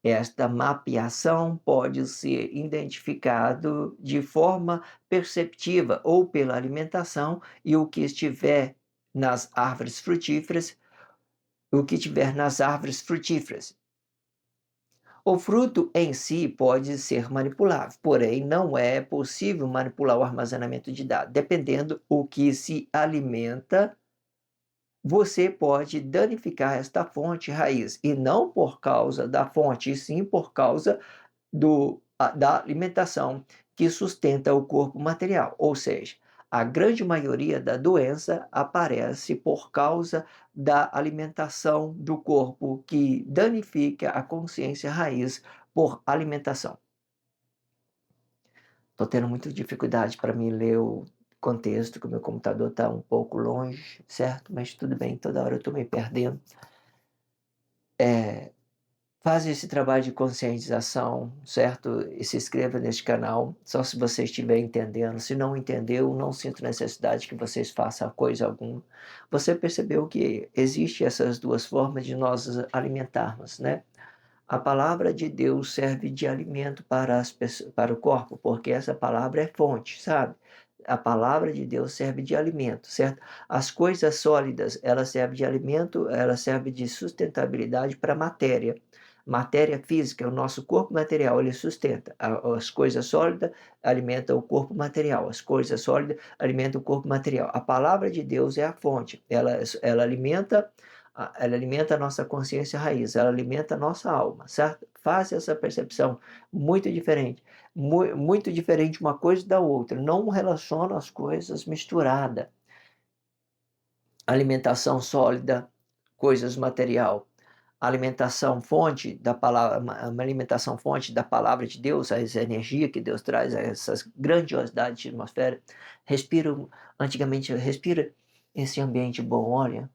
Esta mapeação pode ser identificado de forma perceptiva ou pela alimentação e o que estiver nas árvores frutíferas, o que tiver nas árvores frutíferas. O fruto em si pode ser manipulável, porém não é possível manipular o armazenamento de dados. Dependendo o que se alimenta, você pode danificar esta fonte raiz, e não por causa da fonte, e sim por causa da alimentação que sustenta o corpo material. Ou seja, a grande maioria da doença aparece por causa da alimentação do corpo que danifica a consciência raiz por alimentação. Estou tendo muita dificuldade para me ler o contexto, que o meu computador está um pouco longe, certo? Mas tudo bem, toda hora eu estou me perdendo. Faz esse trabalho de conscientização, certo? E se inscreva neste canal, só se você estiver entendendo. Se não entendeu, não sinto necessidade que vocês façam coisa alguma. Você percebeu que existe essas duas formas de nós alimentarmos, né? A palavra de Deus serve de alimento para o corpo, porque essa palavra é fonte, sabe? A palavra de Deus serve de alimento, certo? As coisas sólidas, ela serve de alimento, ela serve de sustentabilidade para a matéria. Matéria física, o nosso corpo material, ele sustenta. As coisas sólidas alimentam o corpo material. As coisas sólidas alimentam o corpo material. A palavra de Deus é a fonte. Ela alimenta a nossa consciência raiz, ela alimenta a nossa alma, certo? Faça essa percepção muito diferente. Muito diferente uma coisa da outra. Não relaciona as coisas misturadas. Alimentação sólida, coisas material. Alimentação fonte da palavra, uma alimentação fonte da palavra de Deus, essa energia que Deus traz, essas grandiosidades de atmosfera. Respira, antigamente, respira esse ambiente bom, olha,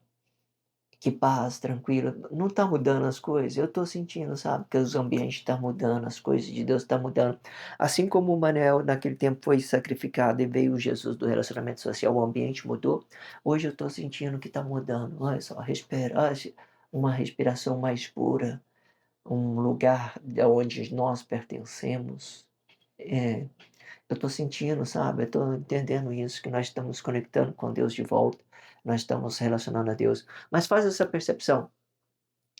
que paz, tranquilo, não está mudando as coisas? Eu estou sentindo, sabe, que os ambientes estão mudando, as coisas de Deus estão mudando. Assim como o Manel naquele tempo foi sacrificado e veio o Jesus do relacionamento social, o ambiente mudou, hoje eu estou sentindo que está mudando. Olha só, respirar, uma respiração mais pura, um lugar onde nós pertencemos. É, eu estou sentindo, sabe, eu estou entendendo isso, que nós estamos conectando com Deus de volta, nós estamos relacionando a Deus. Mas faz essa percepção.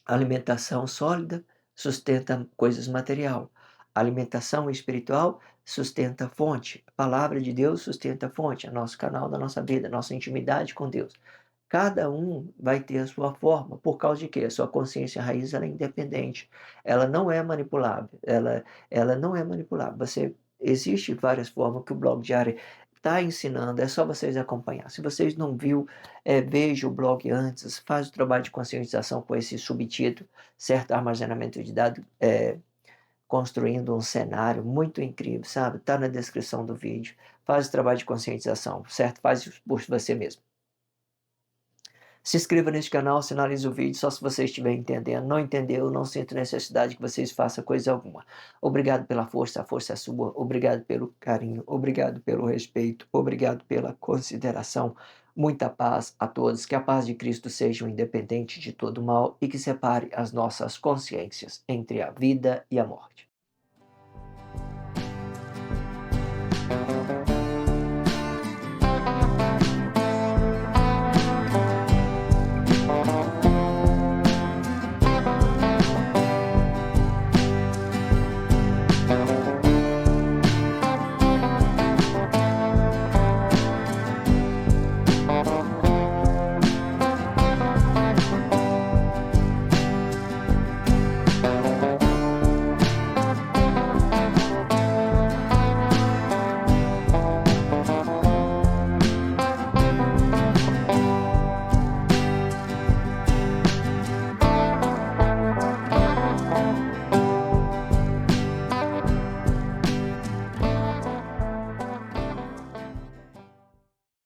Alimentação sólida sustenta coisas material. Alimentação espiritual sustenta a fonte. A palavra de Deus sustenta a fonte, é nosso canal da nossa vida, nossa intimidade com Deus. Cada um vai ter a sua forma, por causa de quê? A sua consciência raiz ela é independente, ela não é manipulável, ela não é manipulável. Existe várias formas que o blog diário está ensinando, é só vocês acompanhar. Se vocês não viu, veja o blog antes, faz o trabalho de conscientização com esse subtítulo, certo armazenamento de dados, construindo um cenário muito incrível, sabe? Está na descrição do vídeo. Faz o trabalho de conscientização, certo? Faz isso por você mesmo. Se inscreva neste canal, sinalize o vídeo só se você estiver entendendo. Não entendeu, não sinto necessidade que vocês façam coisa alguma. Obrigado pela força, a força é sua. Obrigado pelo carinho, obrigado pelo respeito, obrigado pela consideração. Muita paz a todos, que a paz de Cristo seja independente de todo mal e que separe as nossas consciências entre a vida e a morte.